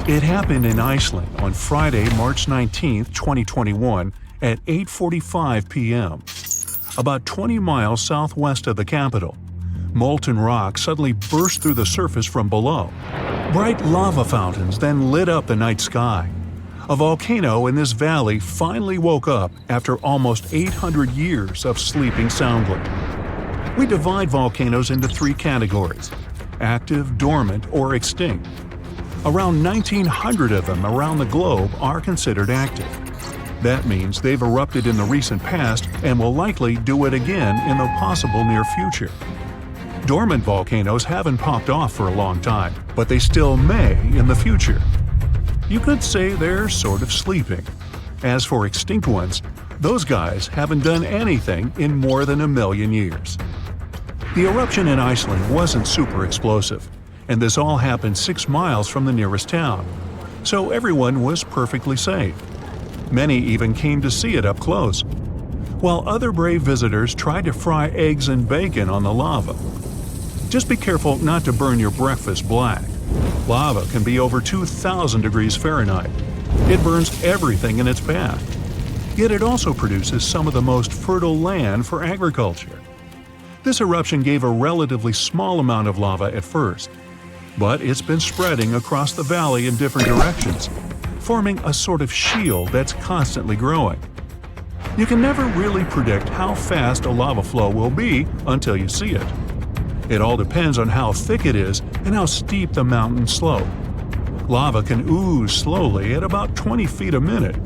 It happened in Iceland on Friday, March 19, 2021 at 8:45 p.m. About 20 miles southwest of the capital. Molten rock suddenly burst through the surface from below. Bright lava fountains then lit up the night sky. A volcano in this valley finally woke up after almost 800 years of sleeping soundly. We divide volcanoes into three categories: active, dormant, or extinct. Around 1,900 of them around the globe are considered active. That means they've erupted in the recent past and will likely do it again in the possible near future. Dormant volcanoes haven't popped off for a long time, but they still may in the future. You could say they're sort of sleeping. As for extinct ones, those guys haven't done anything in more than 1 million years. The eruption in Iceland wasn't super explosive, and this all happened 6 miles from the nearest town, so everyone was perfectly safe. Many even came to see it up close, while other brave visitors tried to fry eggs and bacon on the lava. Just be careful not to burn your breakfast black. Lava can be over 2,000 degrees Fahrenheit. It burns everything in its path. Yet it also produces some of the most fertile land for agriculture. This eruption gave a relatively small amount of lava at first, but it's been spreading across the valley in different directions, forming a sort of shield that's constantly growing. You can never really predict how fast a lava flow will be until you see it. It all depends on how thick it is and how steep the mountain slope. Lava can ooze slowly at about 20 feet a minute,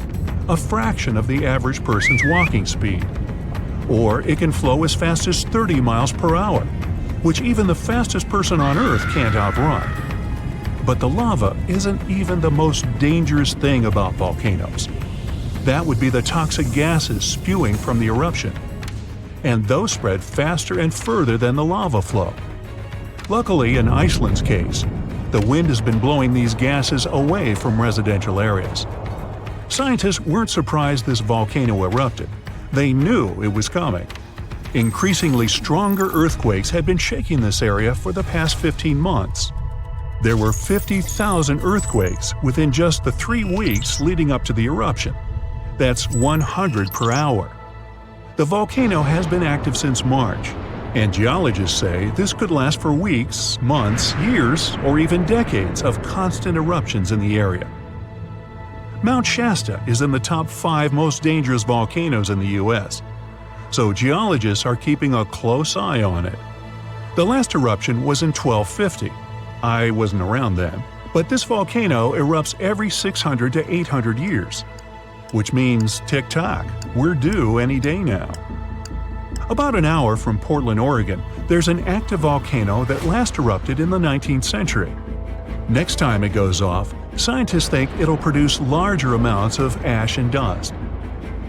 a fraction of the average person's walking speed. Or it can flow as fast as 30 miles per hour, which even the fastest person on Earth can't outrun. But the lava isn't even the most dangerous thing about volcanoes. That would be the toxic gases spewing from the eruption. And those spread faster and further than the lava flow. Luckily, in Iceland's case, the wind has been blowing these gases away from residential areas. Scientists weren't surprised this volcano erupted. They knew it was coming. Increasingly stronger earthquakes had been shaking this area for the past 15 months. There were 50,000 earthquakes within just the 3 weeks leading up to the eruption. That's 100 per hour. The volcano has been active since March, and geologists say this could last for weeks, months, years, or even decades of constant eruptions in the area. Mount Shasta is in the top 5 most dangerous volcanoes in the U.S., so geologists are keeping a close eye on it. The last eruption was in 1250. I wasn't around then, but this volcano erupts every 600 to 800 years. Which means, tick-tock, we're due any day now. About an hour from Portland, Oregon, there's an active volcano that last erupted in the 19th century. Next time it goes off, scientists think it'll produce larger amounts of ash and dust.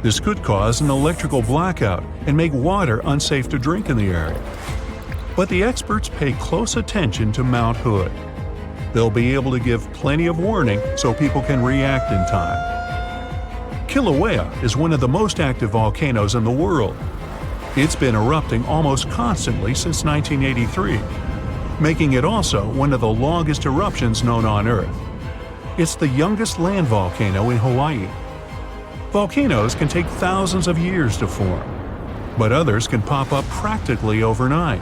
This could cause an electrical blackout and make water unsafe to drink in the area. But the experts pay close attention to Mount Hood. They'll be able to give plenty of warning so people can react in time. Kilauea is one of the most active volcanoes in the world. It's been erupting almost constantly since 1983, making it also one of the longest eruptions known on Earth. It's the youngest land volcano in Hawaii. Volcanoes can take thousands of years to form, but others can pop up practically overnight.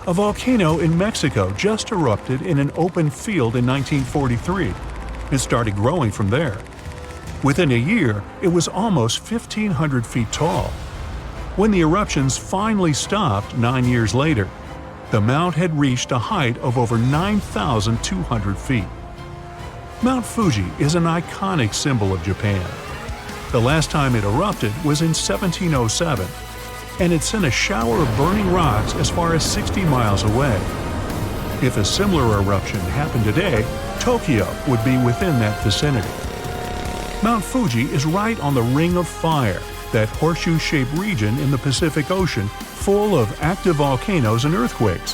A volcano in Mexico just erupted in an open field in 1943 and started growing from there. Within a year, it was almost 1,500 feet tall. When the eruptions finally stopped 9 years later, the mount had reached a height of over 9,200 feet. Mount Fuji is an iconic symbol of Japan. The last time it erupted was in 1707, and it sent a shower of burning rocks as far as 60 miles away. If a similar eruption happened today, Tokyo would be within that vicinity. Mount Fuji is right on the Ring of Fire, that horseshoe-shaped region in the Pacific Ocean full of active volcanoes and earthquakes.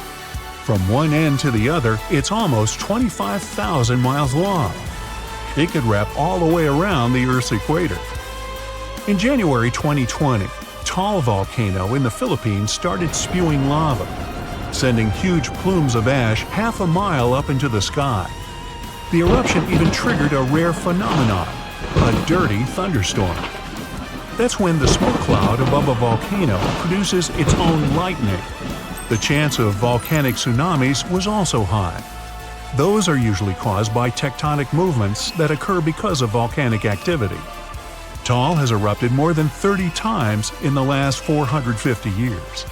From one end to the other, it's almost 25,000 miles long. It could wrap all the way around the Earth's equator. In January 2020, Taal volcano in the Philippines started spewing lava, sending huge plumes of ash half a mile up into the sky. The eruption even triggered a rare phenomenon, a dirty thunderstorm. That's when the smoke cloud above a volcano produces its own lightning. The chance of volcanic tsunamis was also high. Those are usually caused by tectonic movements that occur because of volcanic activity. Taal has erupted more than 30 times in the last 450 years.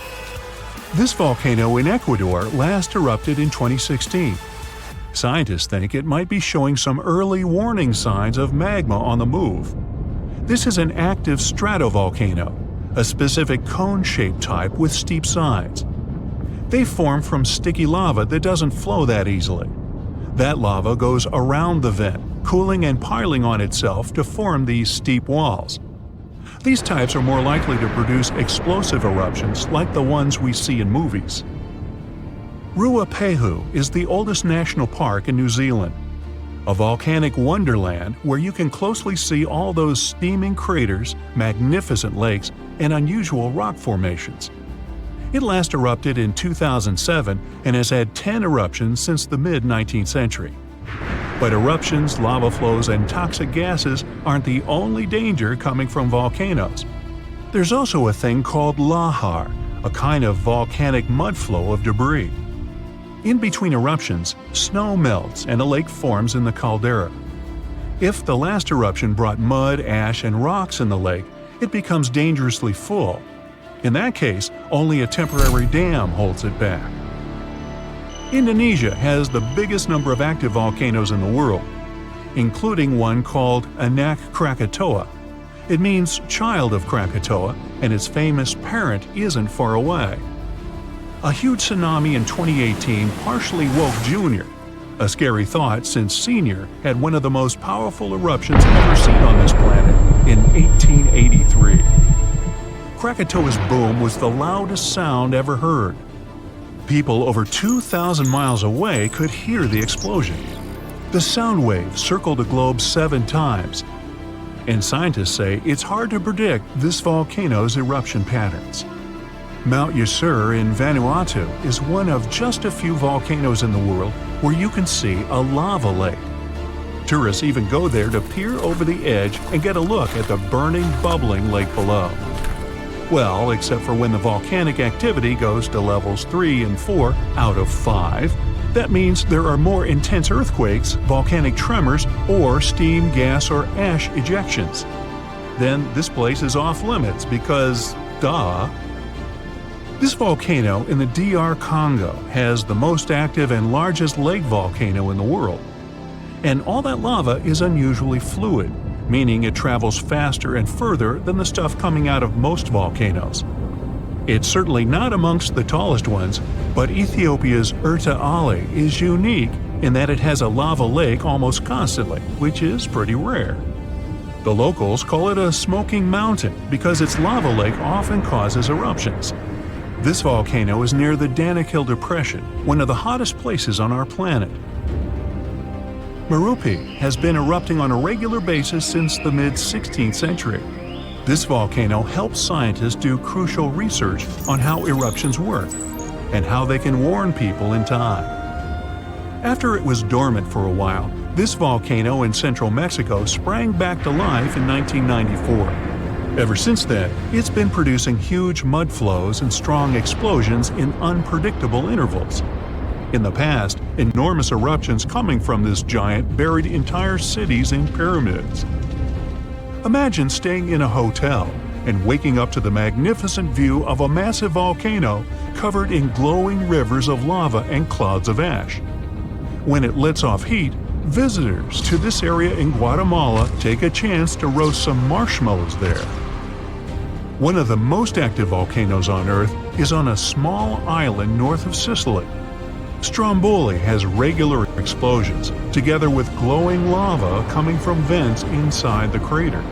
This volcano in Ecuador last erupted in 2016. Scientists think it might be showing some early warning signs of magma on the move. This is an active stratovolcano, a specific cone-shaped type with steep sides. They form from sticky lava that doesn't flow that easily. That lava goes around the vent, cooling and piling on itself to form these steep walls. These types are more likely to produce explosive eruptions like the ones we see in movies. Ruapehu is the oldest national park in New Zealand, a volcanic wonderland where you can closely see all those steaming craters, magnificent lakes, and unusual rock formations. It last erupted in 2007 and has had 10 eruptions since the mid-19th century. But eruptions, lava flows, and toxic gases aren't the only danger coming from volcanoes. There's also a thing called lahar, a kind of volcanic mudflow of debris. In between eruptions, snow melts and a lake forms in the caldera. If the last eruption brought mud, ash, and rocks in the lake, it becomes dangerously full. In that case, only a temporary dam holds it back. Indonesia has the biggest number of active volcanoes in the world, including one called Anak Krakatoa. It means child of Krakatoa, and its famous parent isn't far away. A huge tsunami in 2018 partially woke Junior, a scary thought since Senior had one of the most powerful eruptions ever seen on this planet in 1883. Krakatoa's boom was the loudest sound ever heard. People over 2,000 miles away could hear the explosion. The sound wave circled the globe 7 times, and scientists say it's hard to predict this volcano's eruption patterns. Mount Yasur in Vanuatu is one of just a few volcanoes in the world where you can see a lava lake. Tourists even go there to peer over the edge and get a look at the burning, bubbling lake below. Well, except for when the volcanic activity goes to levels 3 and 4 out of 5. That means there are more intense earthquakes, volcanic tremors, or steam, gas, or ash ejections. Then this place is off limits because, duh. This volcano in the DR Congo has the most active and largest lake volcano in the world. And all that lava is unusually fluid, meaning it travels faster and further than the stuff coming out of most volcanoes. It's certainly not amongst the tallest ones, but Ethiopia's Erta Ale is unique in that it has a lava lake almost constantly, which is pretty rare. The locals call it a smoking mountain because its lava lake often causes eruptions. This volcano is near the Danakil Depression, one of the hottest places on our planet. Merupi has been erupting on a regular basis since the mid-16th century. This volcano helps scientists do crucial research on how eruptions work and how they can warn people in time. After it was dormant for a while, this volcano in central Mexico sprang back to life in 1994. Ever since then, it's been producing huge mud flows and strong explosions in unpredictable intervals. In the past, enormous eruptions coming from this giant buried entire cities in pyramids. Imagine staying in a hotel and waking up to the magnificent view of a massive volcano covered in glowing rivers of lava and clouds of ash. When it lets off heat, visitors to this area in Guatemala take a chance to roast some marshmallows there. One of the most active volcanoes on Earth is on a small island north of Sicily. Stromboli has regular explosions, together with glowing lava coming from vents inside the crater.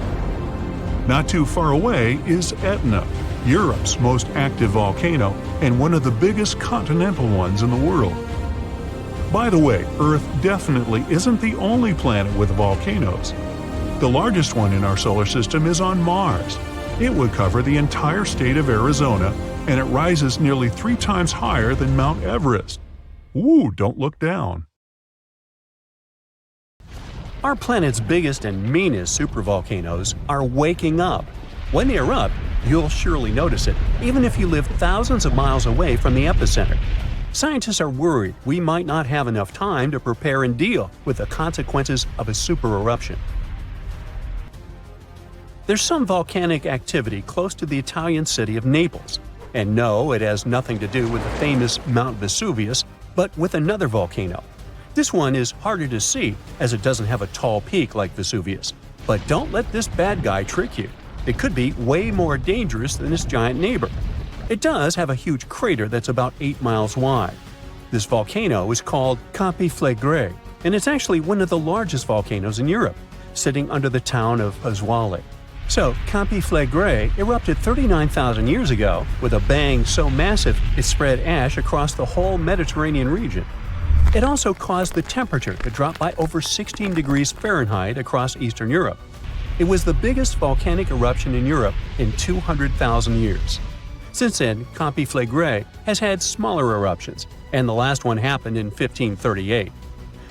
Not too far away is Etna, Erupt's most active volcano and one of the biggest continental ones in the world. By the way, Earth definitely isn't the only planet with volcanoes. The largest one in our solar system is on Mars. It would cover the entire state of Arizona, and it rises nearly 3 times higher than Mount Everest. Ooh, don't look down. Our planet's biggest and meanest supervolcanoes are waking up. When they erupt, you'll surely notice it, even if you live thousands of miles away from the epicenter. Scientists are worried we might not have enough time to prepare and deal with the consequences of a super eruption. There's some volcanic activity close to the Italian city of Naples. And no, it has nothing to do with the famous Mount Vesuvius, but with another volcano. This one is harder to see as it doesn't have a tall peak like Vesuvius. But don't let this bad guy trick you. It could be way more dangerous than its giant neighbor. It does have a huge crater that's about 8 miles wide. This volcano is called Completeness, and it's actually one of the largest volcanoes in Europe, sitting under the town of Pasquale. So, Completeness erupted 39,000 years ago with a bang so massive it spread ash across the whole Mediterranean region. It also caused the temperature to drop by over 16 degrees Fahrenheit across Eastern Europe. It was the biggest volcanic eruption in Europe in 200,000 years. Since then, Completeness has had smaller eruptions, and the last one happened in 1538.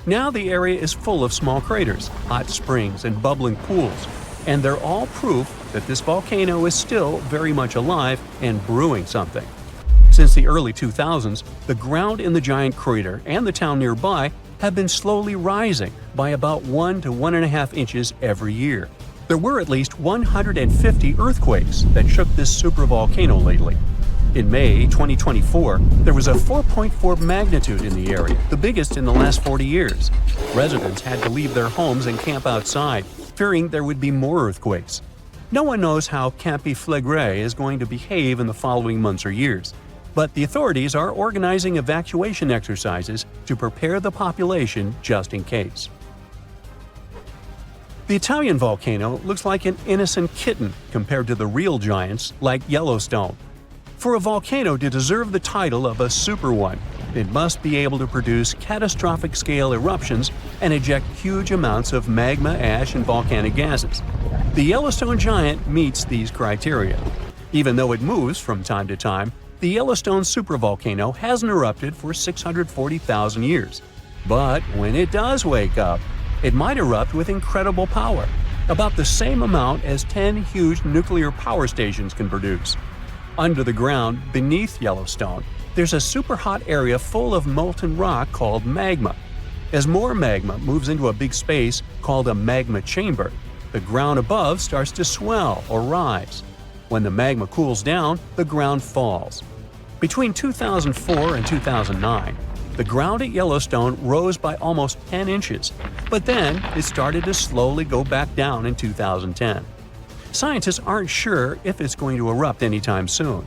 Now the area is full of small craters, hot springs, and bubbling pools, and they're all proof that this volcano is still very much alive and brewing something. Since the early 2000s, the ground in the giant crater and the town nearby have been slowly rising by about 1 to 1.5 inches every year. There were at least 150 earthquakes that shook this supervolcano lately. In May 2024, there was a 4.4 magnitude in the area, the biggest in the last 40 years. Residents had to leave their homes and camp outside, fearing there would be more earthquakes. No one knows how Completeness is going to behave in the following months or years, but the authorities are organizing evacuation exercises to prepare the population just in case. The Italian volcano looks like an innocent kitten compared to the real giants like Yellowstone. For a volcano to deserve the title of a super one, it must be able to produce catastrophic-scale eruptions and eject huge amounts of magma, ash, and volcanic gases. The Yellowstone giant meets these criteria. Even though it moves from time to time, the Yellowstone supervolcano hasn't erupted for 640,000 years. But when it does wake up, it might erupt with incredible power, about the same amount as 10 huge nuclear power stations can produce. Under the ground, beneath Yellowstone, there's a super hot area full of molten rock called magma. As more magma moves into a big space called a magma chamber, the ground above starts to swell or rise. When the magma cools down, the ground falls. Between 2004 and 2009, the ground at Yellowstone rose by almost 10 inches, but then it started to slowly go back down in 2010. Scientists aren't sure if it's going to erupt anytime soon.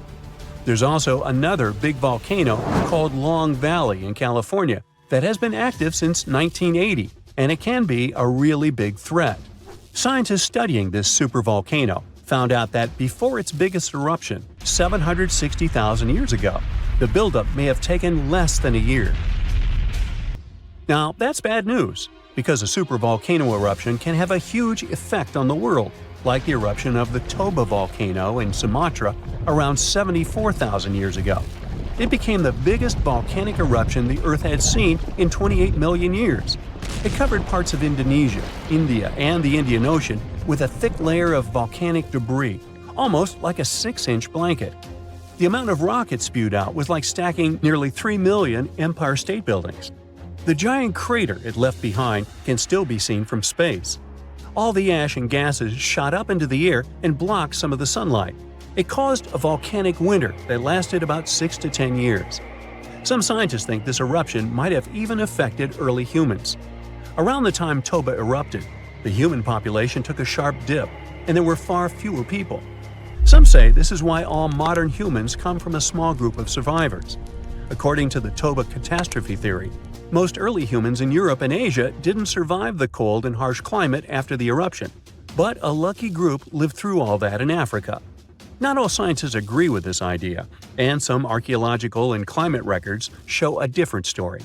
There's also another big volcano called Long Valley in California that has been active since 1980, and it can be a really big threat. Scientists studying this supervolcano found out that before its biggest eruption, 760,000 years ago, the buildup may have taken less than a year. Now, that's bad news, because a supervolcano eruption can have a huge effect on the world, like the eruption of the Toba volcano in Sumatra around 74,000 years ago. It became the biggest volcanic eruption the Earth had seen in 28 million years. It covered parts of Indonesia, India, and the Indian Ocean with a thick layer of volcanic debris, almost like a 6-inch blanket. The amount of rock it spewed out was like stacking nearly 3 million Empire State Buildings. The giant crater it left behind can still be seen from space. All the ash and gases shot up into the air and blocked some of the sunlight. It caused a volcanic winter that lasted about 6 to 10 years. Some scientists think this eruption might have even affected early humans. Around the time Toba erupted, the human population took a sharp dip, and there were far fewer people. Some say this is why all modern humans come from a small group of survivors. According to the Toba catastrophe theory, most early humans in Europe and Asia didn't survive the cold and harsh climate after the eruption, but a lucky group lived through all that in Africa. Not all scientists agree with this idea, and some archaeological and climate records show a different story.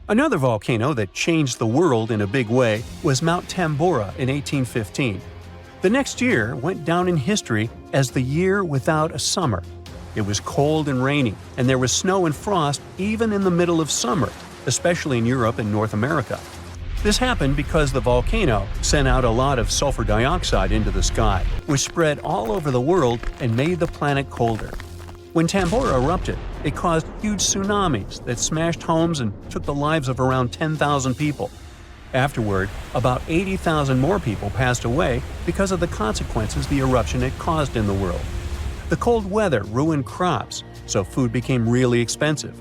Another volcano that changed the world in a big way was Mount Tambora in 1815. The next year went down in history as the year without a summer. It was cold and rainy, and there was snow and frost even in the middle of summer, especially in Europe and North America. This happened because the volcano sent out a lot of sulfur dioxide into the sky, which spread all over the world and made the planet colder. When Tambora erupted, it caused huge tsunamis that smashed homes and took the lives of around 10,000 people. Afterward, about 80,000 more people passed away because of the consequences the eruption had caused in the world. The cold weather ruined crops, so food became really expensive.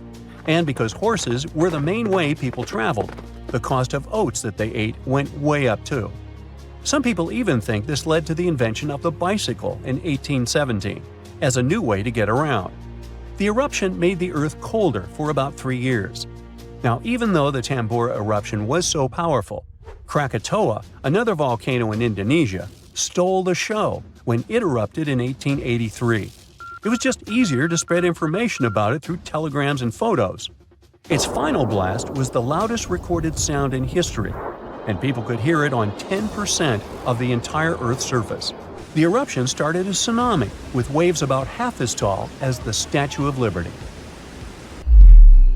And because horses were the main way people traveled, the cost of oats that they ate went way up too. Some people even think this led to the invention of the bicycle in 1817 as a new way to get around. The eruption made the Earth colder for about 3 years. Now, even though the Tambora eruption was so powerful, Krakatoa, another volcano in Indonesia, stole the show when it erupted in 1883. It was just easier to spread information about it through telegrams and photos. Its final blast was the loudest recorded sound in history, and people could hear it on 10% of the entire Earth's surface. The eruption started a tsunami, with waves about half as tall as the Statue of Liberty.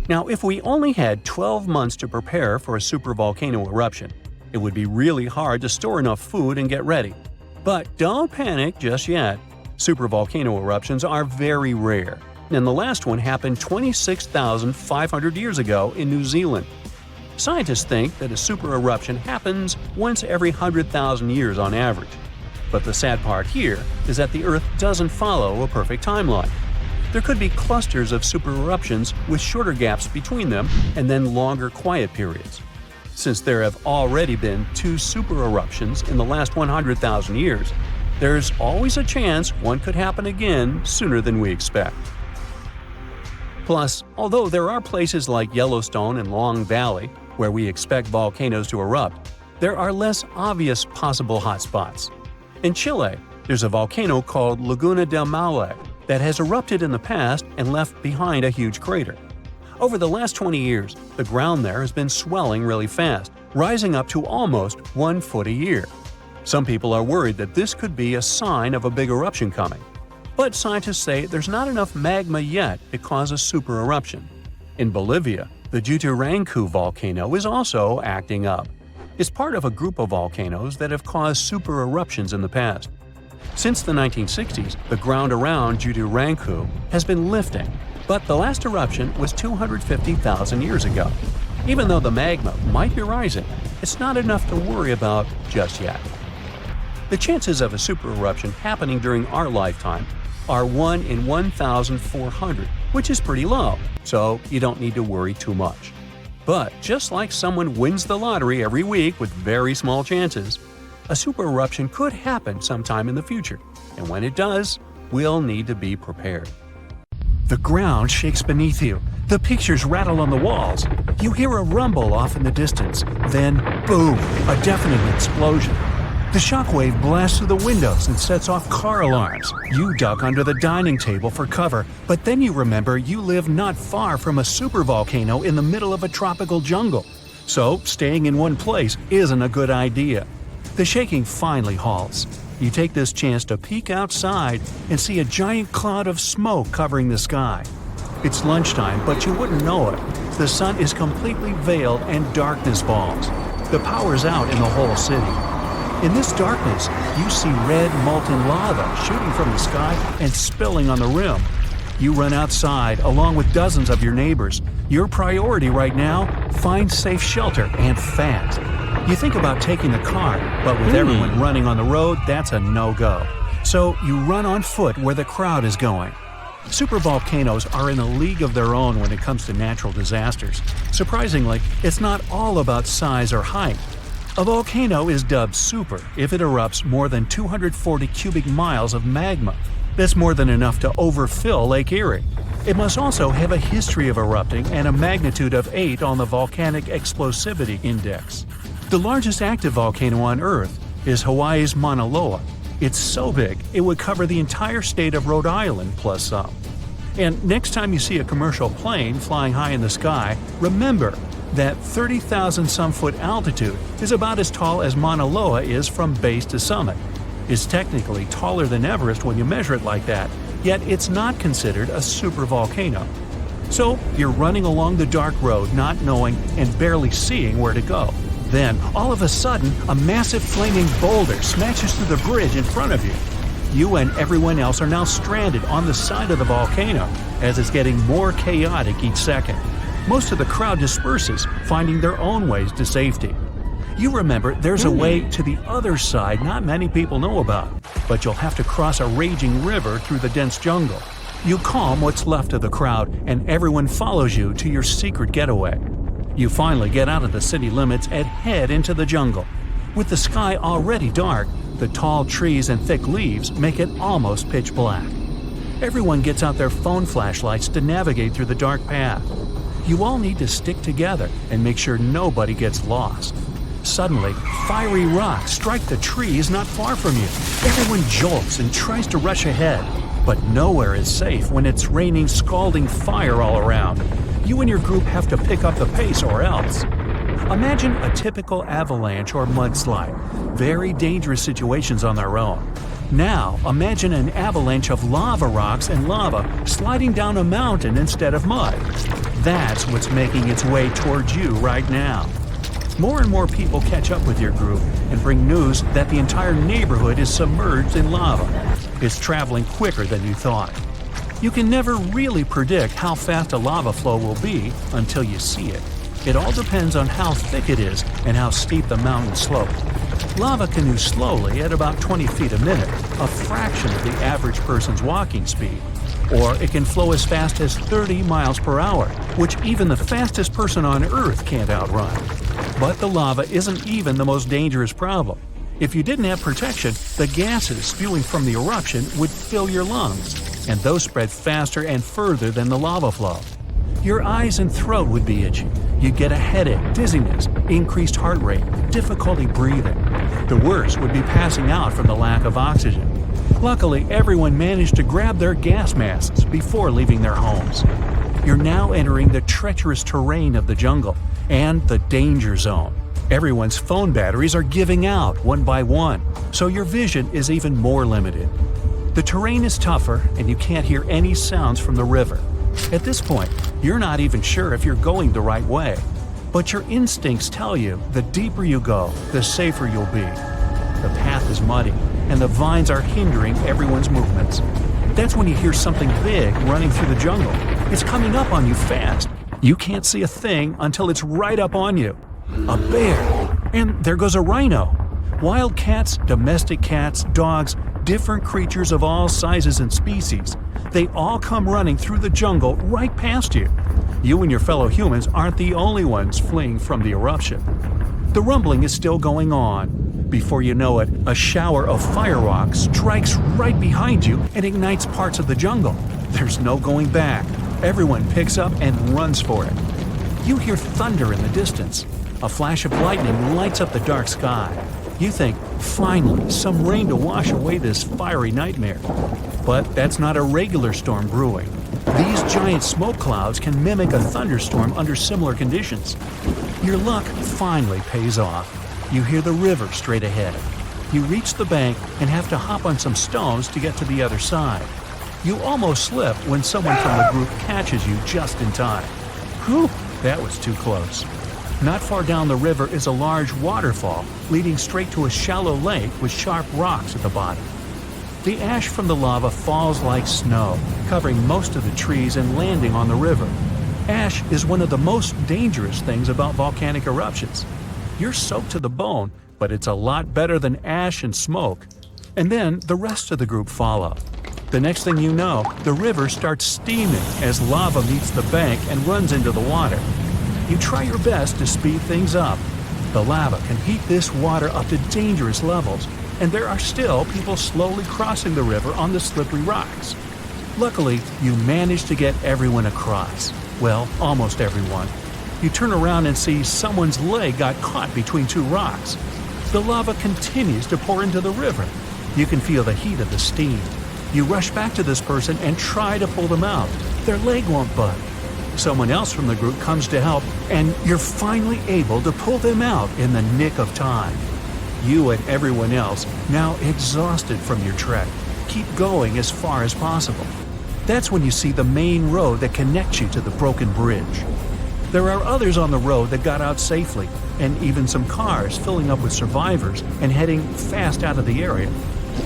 Now, if we only had 12 months to prepare for a supervolcano eruption, it would be really hard to store enough food and get ready. But don't panic just yet. Supervolcano eruptions are very rare, and the last one happened 26,500 years ago in New Zealand. Scientists think that a super eruption happens once every 100,000 years on average. But the sad part here is that the Earth doesn't follow a perfect timeline. There could be clusters of super eruptions with shorter gaps between them and then longer quiet periods. Since there have already been 2 super eruptions in the last 100,000 years, there's always a chance one could happen again sooner than we expect. Plus, although there are places like Yellowstone and Long Valley where we expect volcanoes to erupt, there are less obvious possible hotspots. In Chile, there's a volcano called Laguna del Maule that has erupted in the past and left behind a huge crater. Over the last 20 years, the ground there has been swelling really fast, rising up to almost 1 foot a year. Some people are worried that this could be a sign of a big eruption coming. But scientists say there's not enough magma yet to cause a super eruption. In Bolivia, the Jutarancu volcano is also acting up. It's part of a group of volcanoes that have caused super eruptions in the past. Since the 1960s, the ground around Jutarancu has been lifting, but the last eruption was 250,000 years ago. Even though the magma might be rising, it's not enough to worry about just yet. The chances of a super eruption happening during our lifetime are 1 in 1,400, which is pretty low, so you don't need to worry too much. But just like someone wins the lottery every week with very small chances, a super eruption could happen sometime in the future, and when it does, we'll need to be prepared. The ground shakes beneath you. The pictures rattle on the walls. You hear a rumble off in the distance. Then, boom, a deafening explosion. The shockwave blasts through the windows and sets off car alarms. You duck under the dining table for cover, but then you remember you live not far from a supervolcano in the middle of a tropical jungle. So, staying in one place isn't a good idea. The shaking finally halts. You take this chance to peek outside and see a giant cloud of smoke covering the sky. It's lunchtime, but you wouldn't know it. The sun is completely veiled and darkness falls. The power's out in the whole city. In this darkness, you see red molten lava shooting from the sky and spilling on the rim. You run outside along with dozens of your neighbors. Your priority right now, find safe shelter and fast. You think about taking the car, but with everyone running on the road, that's a no-go. So you run on foot where the crowd is going. Supervolcanoes are in a league of their own when it comes to natural disasters. Surprisingly, it's not all about size or height. A volcano is dubbed super if it erupts more than 240 cubic miles of magma. That's more than enough to overfill Lake Erie. It must also have a history of erupting and a magnitude of 8 on the Volcanic Explosivity Index. The largest active volcano on Earth is Hawaii's Mauna Loa. It's so big, it would cover the entire state of Rhode Island plus some. And next time you see a commercial plane flying high in the sky, remember that 30,000-some-foot altitude is about as tall as Mauna Loa is from base to summit. It's technically taller than Everest when you measure it like that, yet it's not considered a supervolcano. So you're running along the dark road not knowing and barely seeing where to go. Then, all of a sudden, a massive flaming boulder smashes through the bridge in front of you. You and everyone else are now stranded on the side of the volcano as it's getting more chaotic each second. Most of the crowd disperses, finding their own ways to safety. You remember there's a way to the other side not many people know about, but you'll have to cross a raging river through the dense jungle. You calm what's left of the crowd, and everyone follows you to your secret getaway. You finally get out of the city limits and head into the jungle. With the sky already dark, the tall trees and thick leaves make it almost pitch black. Everyone gets out their phone flashlights to navigate through the dark path. You all need to stick together and make sure nobody gets lost. Suddenly, fiery rocks strike the trees not far from you. Everyone jolts and tries to rush ahead, but nowhere is safe when it's raining scalding fire all around. You and your group have to pick up the pace or else. Imagine a typical avalanche or mudslide, very dangerous situations on their own. Now, imagine an avalanche of lava rocks and lava sliding down a mountain instead of mud. That's what's making its way towards you right now. More and more people catch up with your group and bring news that the entire neighborhood is submerged in lava. It's traveling quicker than you thought. You can never really predict how fast a lava flow will be until you see it. It all depends on how thick it is and how steep the mountain slope. Lava can move slowly at about 20 feet a minute, a fraction of the average person's walking speed. Or it can flow as fast as 30 miles per hour, which even the fastest person on Earth can't outrun. But the lava isn't even the most dangerous problem. If you didn't have protection, the gases spewing from the eruption would fill your lungs, and those spread faster and further than the lava flow. Your eyes and throat would be itchy. You'd get a headache, dizziness, increased heart rate, difficulty breathing. The worst would be passing out from the lack of oxygen. Luckily, everyone managed to grab their gas masks before leaving their homes. You're now entering the treacherous terrain of the jungle and the danger zone. Everyone's phone batteries are giving out one by one, so your vision is even more limited. The terrain is tougher, and you can't hear any sounds from the river. At this point, you're not even sure if you're going the right way. But your instincts tell you the deeper you go, the safer you'll be. The path is muddy, and the vines are hindering everyone's movements. That's when you hear something big running through the jungle. It's coming up on you fast. You can't see a thing until it's right up on you. A bear! And there goes a rhino. Wild cats, domestic cats, dogs, different creatures of all sizes and species. They all come running through the jungle right past you. You and your fellow humans aren't the only ones fleeing from the eruption. The rumbling is still going on. Before you know it, a shower of fire rocks strikes right behind you and ignites parts of the jungle. There's no going back. Everyone picks up and runs for it. You hear thunder in the distance. A flash of lightning lights up the dark sky. You think, finally, some rain to wash away this fiery nightmare. But that's not a regular storm brewing. These giant smoke clouds can mimic a thunderstorm under similar conditions. Your luck finally pays off. You hear the river straight ahead. You reach the bank and have to hop on some stones to get to the other side. You almost slip when someone from the group catches you just in time. Whew, that was too close. Not far down the river is a large waterfall leading straight to a shallow lake with sharp rocks at the bottom. The ash from the lava falls like snow, covering most of the trees and landing on the river. Ash is one of the most dangerous things about volcanic eruptions. You're soaked to the bone, but it's a lot better than ash and smoke. And then the rest of the group follow. The next thing you know, the river starts steaming as lava meets the bank and runs into the water. You try your best to speed things up. The lava can heat this water up to dangerous levels, and there are still people slowly crossing the river on the slippery rocks. Luckily, you manage to get everyone across. Well, almost everyone. You turn around and see someone's leg got caught between two rocks. The lava continues to pour into the river. You can feel the heat of the steam. You rush back to this person and try to pull them out. Their leg won't budge. Someone else from the group comes to help, and you're finally able to pull them out in the nick of time. You and everyone else, now exhausted from your trek, keep going as far as possible. That's when you see the main road that connects you to the broken bridge. There are others on the road that got out safely, and even some cars filling up with survivors and heading fast out of the area.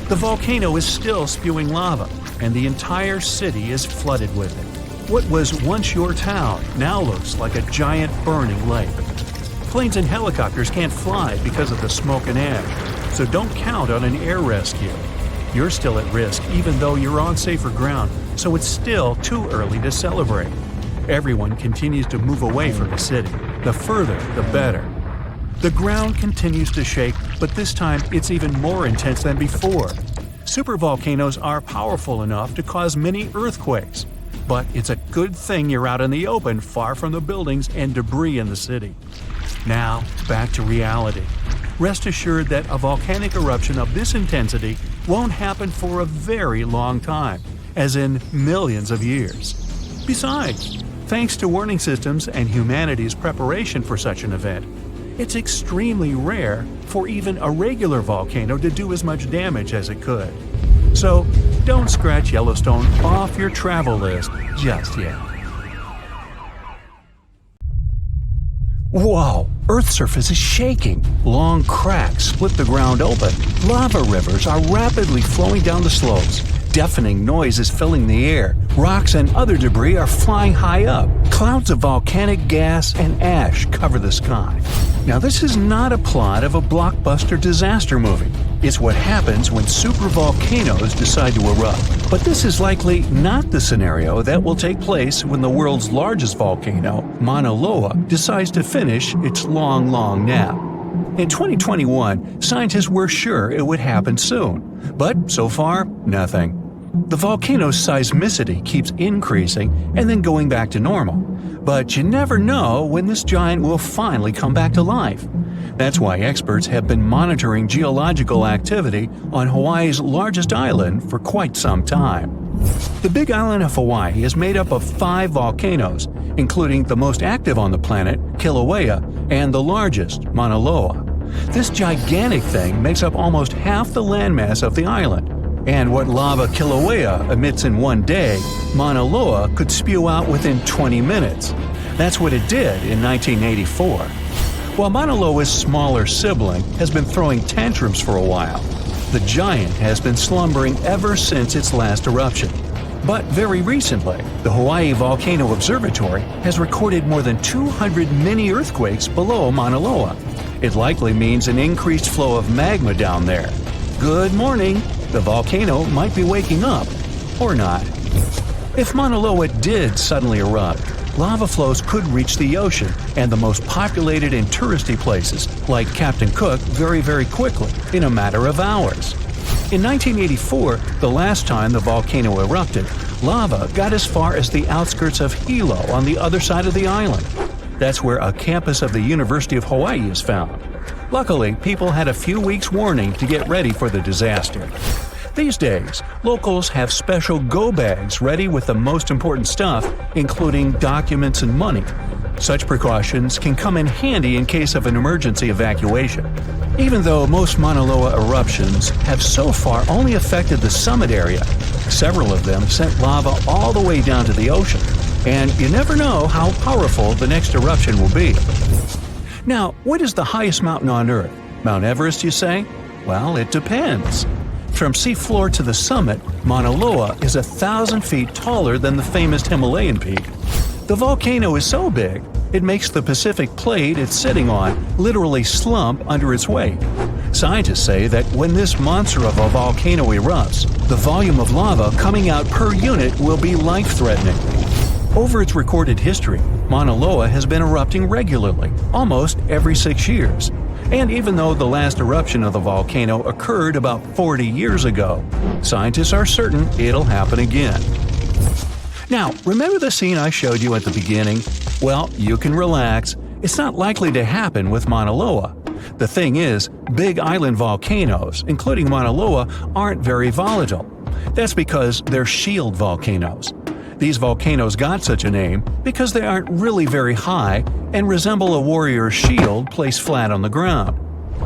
The volcano is still spewing lava, and the entire city is flooded with it. What was once your town now looks like a giant burning lake. Planes and helicopters can't fly because of the smoke and ash, so don't count on an air rescue. You're still at risk even though you're on safer ground, so it's still too early to celebrate. Everyone continues to move away from the city. The further, the better. The ground continues to shake, but this time it's even more intense than before. Supervolcanoes are powerful enough to cause many earthquakes. But it's a good thing you're out in the open, far from the buildings and debris in the city. Now, back to reality. Rest assured that a volcanic eruption of this intensity won't happen for a very long time, as in millions of years. Besides, thanks to warning systems and humanity's preparation for such an event, it's extremely rare for even a regular volcano to do as much damage as it could. So, don't scratch Yellowstone off your travel list just yet. Whoa! Earth's surface is shaking. Long cracks split the ground open. Lava rivers are rapidly flowing down the slopes. Deafening noise is filling the air. Rocks and other debris are flying high up. Clouds of volcanic gas and ash cover the sky. Now, this is not a plot of a blockbuster disaster movie. It's what happens when supervolcanoes decide to erupt. But this is likely not the scenario that will take place when the world's largest volcano, Mauna Loa, decides to finish its long nap. In 2021, scientists were sure it would happen soon, but so far, nothing. The volcano's seismicity keeps increasing and then going back to normal, but you never know when this giant will finally come back to life. That's why experts have been monitoring geological activity on Hawaii's largest island for quite some time. The Big Island of Hawaii is made up of 5 volcanoes, including the most active on the planet, Kilauea, and the largest, Mauna Loa. This gigantic thing makes up almost half the landmass of the island. And what lava Kilauea emits in one day, Mauna Loa could spew out within 20 minutes. That's what it did in 1984. While Mauna Loa's smaller sibling has been throwing tantrums for a while, the giant has been slumbering ever since its last eruption. But very recently, the Hawaii Volcano Observatory has recorded more than 200 mini-earthquakes below Mauna Loa. It likely means an increased flow of magma down there. Good morning! The volcano might be waking up. Or not. If Mauna Loa did suddenly erupt, lava flows could reach the ocean and the most populated and touristy places, like Captain Cook, very quickly, in a matter of hours. In 1984, the last time the volcano erupted, lava got as far as the outskirts of Hilo on the other side of the island. That's where a campus of the University of Hawaii is found. Luckily, people had a few weeks' warning to get ready for the disaster. These days, locals have special go bags ready with the most important stuff, including documents and money. Such precautions can come in handy in case of an emergency evacuation. Even though most Mauna Loa eruptions have so far only affected the summit area, several of them sent lava all the way down to the ocean. And you never know how powerful the next eruption will be. Now, what is the highest mountain on Earth? Mount Everest, you say? Well, it depends. From seafloor to the summit, Mauna Loa is 1,000 feet taller than the famous Himalayan peak. The volcano is so big, it makes the Pacific plate it's sitting on literally slump under its weight. Scientists say that when this monster of a volcano erupts, the volume of lava coming out per unit will be life-threatening. Over its recorded history, Mauna Loa has been erupting regularly, almost every 6 years. And even though the last eruption of the volcano occurred about 40 years ago, scientists are certain it'll happen again. Now, remember the scene I showed you at the beginning? Well, you can relax. It's not likely to happen with Mauna Loa. The thing is, big island volcanoes, including Mauna Loa, aren't very volatile. That's because they're shield volcanoes. These volcanoes got such a name because they aren't really very high and resemble a warrior's shield placed flat on the ground.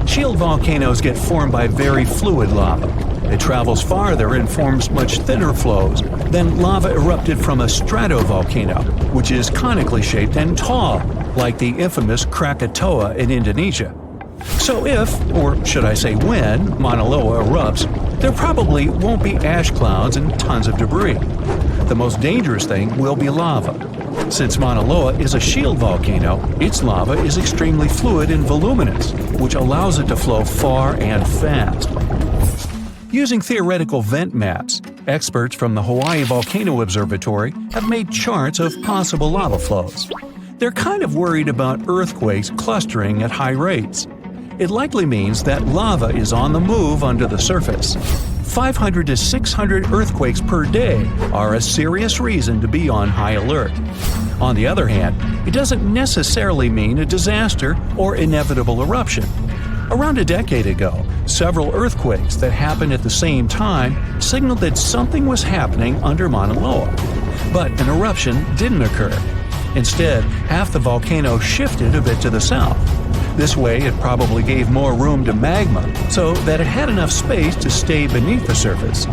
Shield volcanoes get formed by very fluid lava. It travels farther and forms much thinner flows than lava erupted from a stratovolcano, which is conically shaped and tall, like the infamous Krakatoa in Indonesia. So if, or should I say when, Mauna Loa erupts, there probably won't be ash clouds and tons of debris. The most dangerous thing will be lava. Since Mauna Loa is a shield volcano, its lava is extremely fluid and voluminous, which allows it to flow far and fast. Using theoretical vent maps, experts from the Hawaii Volcano Observatory have made charts of possible lava flows. They're kind of worried about earthquakes clustering at high rates. It likely means that lava is on the move under the surface. 500 to 600 earthquakes per day are a serious reason to be on high alert. On the other hand, it doesn't necessarily mean a disaster or inevitable eruption. Around a decade ago, several earthquakes that happened at the same time signaled that something was happening under Mauna Loa. But an eruption didn't occur. Instead, half the volcano shifted a bit to the south. This way, it probably gave more room to magma so that it had enough space to stay beneath the surface.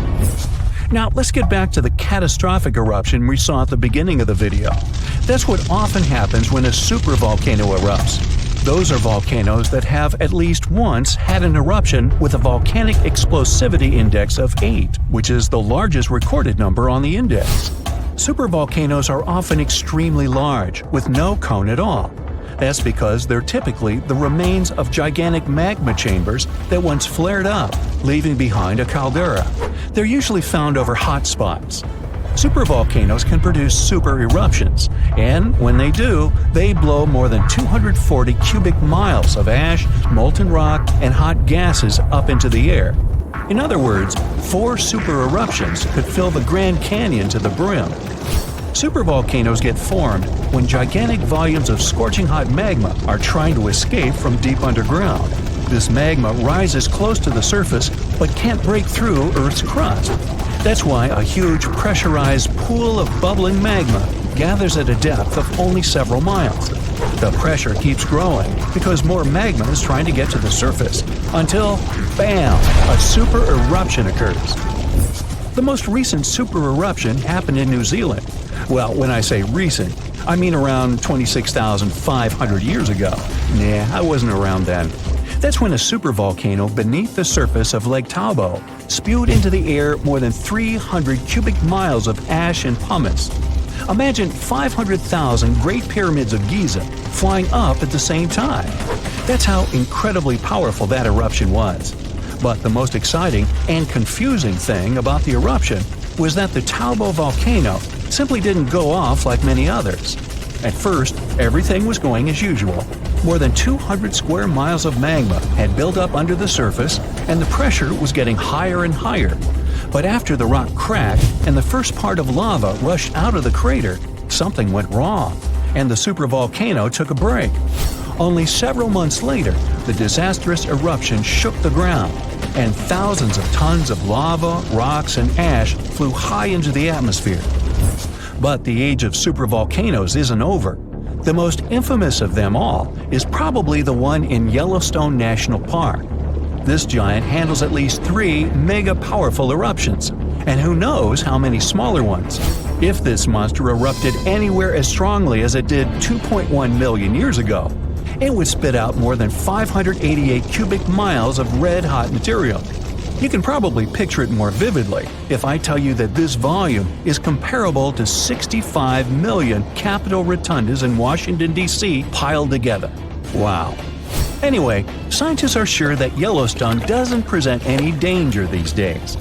Now, let's get back to the catastrophic eruption we saw at the beginning of the video. That's what often happens when a supervolcano erupts. Those are volcanoes that have at least once had an eruption with a volcanic explosivity index of 8, which is the largest recorded number on the index. Supervolcanoes are often extremely large, with no cone at all. That's because they're typically the remains of gigantic magma chambers that once flared up, leaving behind a caldera. They're usually found over hotspots. Supervolcanoes can produce super eruptions, and when they do, they blow more than 240 cubic miles of ash, molten rock, and hot gases up into the air. In other words, 4 super eruptions could fill the Grand Canyon to the brim. Supervolcanoes get formed when gigantic volumes of scorching hot magma are trying to escape from deep underground. This magma rises close to the surface but can't break through Earth's crust. That's why a huge pressurized pool of bubbling magma gathers at a depth of only several miles. The pressure keeps growing because more magma is trying to get to the surface until, bam, a super eruption occurs. The most recent super eruption happened in New Zealand. Well, when I say recent, I mean around 26,500 years ago. Nah, I wasn't around then. That's when a supervolcano beneath the surface of Lake Tahoe spewed into the air more than 300 cubic miles of ash and pumice. Imagine 500,000 Great Pyramids of Giza flying up at the same time. That's how incredibly powerful that eruption was. But the most exciting and confusing thing about the eruption was that the Tahoe volcano simply didn't go off like many others. At first, everything was going as usual. More than 200 square miles of magma had built up under the surface, and the pressure was getting higher and higher. But after the rock cracked and the first part of lava rushed out of the crater, something went wrong, and the supervolcano took a break. Only several months later, the disastrous eruption shook the ground, and thousands of tons of lava, rocks, and ash flew high into the atmosphere. But the age of supervolcanoes isn't over. The most infamous of them all is probably the one in Yellowstone National Park. This giant handles at least 3 mega-powerful eruptions, and who knows how many smaller ones. If this monster erupted anywhere as strongly as it did 2.1 million years ago, it would spit out more than 588 cubic miles of red-hot material. You can probably picture it more vividly if I tell you that this volume is comparable to 65 million Capitol rotundas in Washington, D.C. piled together. Wow. Anyway, scientists are sure that Yellowstone doesn't present any danger these days.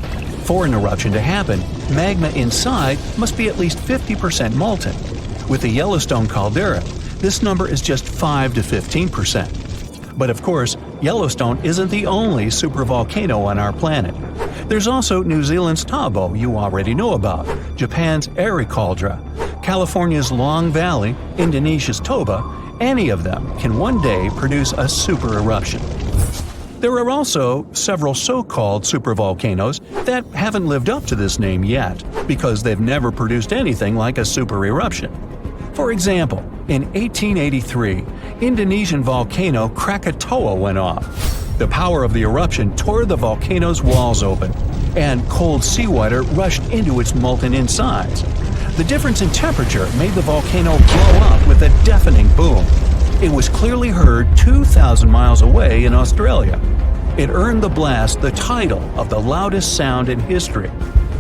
For an eruption to happen, magma inside must be at least 50% molten. With the Yellowstone caldera, this number is just 5 to 15%. But of course, Yellowstone isn't the only supervolcano on our planet. There's also New Zealand's Tahoe you already know about, Japan's Ericaldra, California's Long Valley, Indonesia's Toba. Any of them can one day produce a super eruption. There are also several so-called supervolcanoes that haven't lived up to this name yet because they've never produced anything like a super eruption. For example, in 1883, Indonesian volcano Krakatoa went off. The power of the eruption tore the volcano's walls open, and cold seawater rushed into its molten insides. The difference in temperature made the volcano blow up with a deafening boom. It was clearly heard 2,000 miles away in Australia. It earned the blast the title of the loudest sound in history.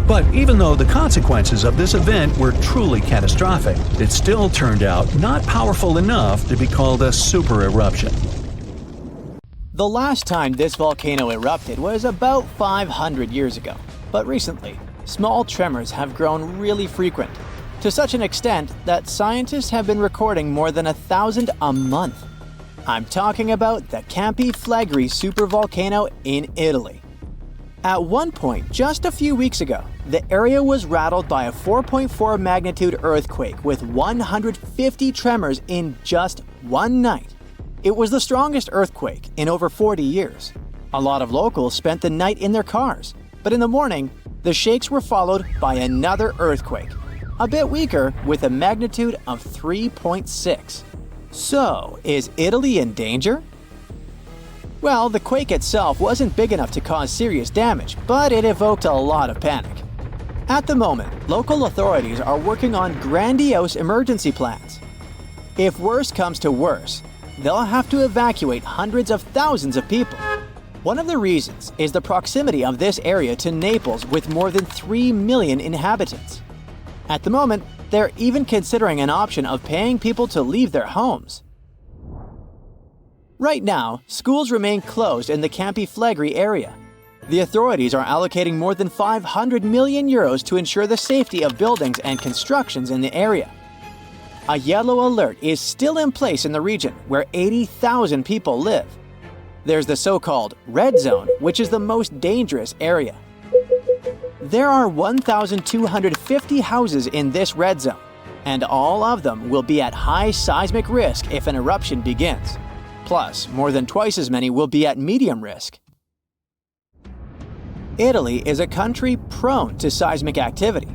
But even though the consequences of this event were truly catastrophic, it still turned out not powerful enough to be called a super eruption. The last time this volcano erupted was about 500 years ago, but recently, small tremors have grown really frequent, to such an extent that scientists have been recording more than 1,000 a month. I'm talking about the Campi Flegrei supervolcano in Italy. At one point, just a few weeks ago, the area was rattled by a 4.4 magnitude earthquake with 150 tremors in just one night. It was the strongest earthquake in over 40 years. A lot of locals spent the night in their cars, but in the morning, the shakes were followed by another earthquake, a bit weaker with a magnitude of 3.6. So, is Italy in danger? Well, the quake itself wasn't big enough to cause serious damage, but it evoked a lot of panic. At the moment, local authorities are working on grandiose emergency plans. If worse comes to worse, they'll have to evacuate hundreds of thousands of people. One of the reasons is the proximity of this area to Naples with more than 3 million inhabitants. At the moment, they're even considering an option of paying people to leave their homes. Right now, schools remain closed in the Campi Flegrei area. The authorities are allocating more than 500 million euros to ensure the safety of buildings and constructions in the area. A yellow alert is still in place in the region where 80,000 people live. There's the so-called red zone, which is the most dangerous area. There are 1,250 houses in this red zone, and all of them will be at high seismic risk if an eruption begins. Plus, more than twice as many will be at medium risk. Italy is a country prone to seismic activity,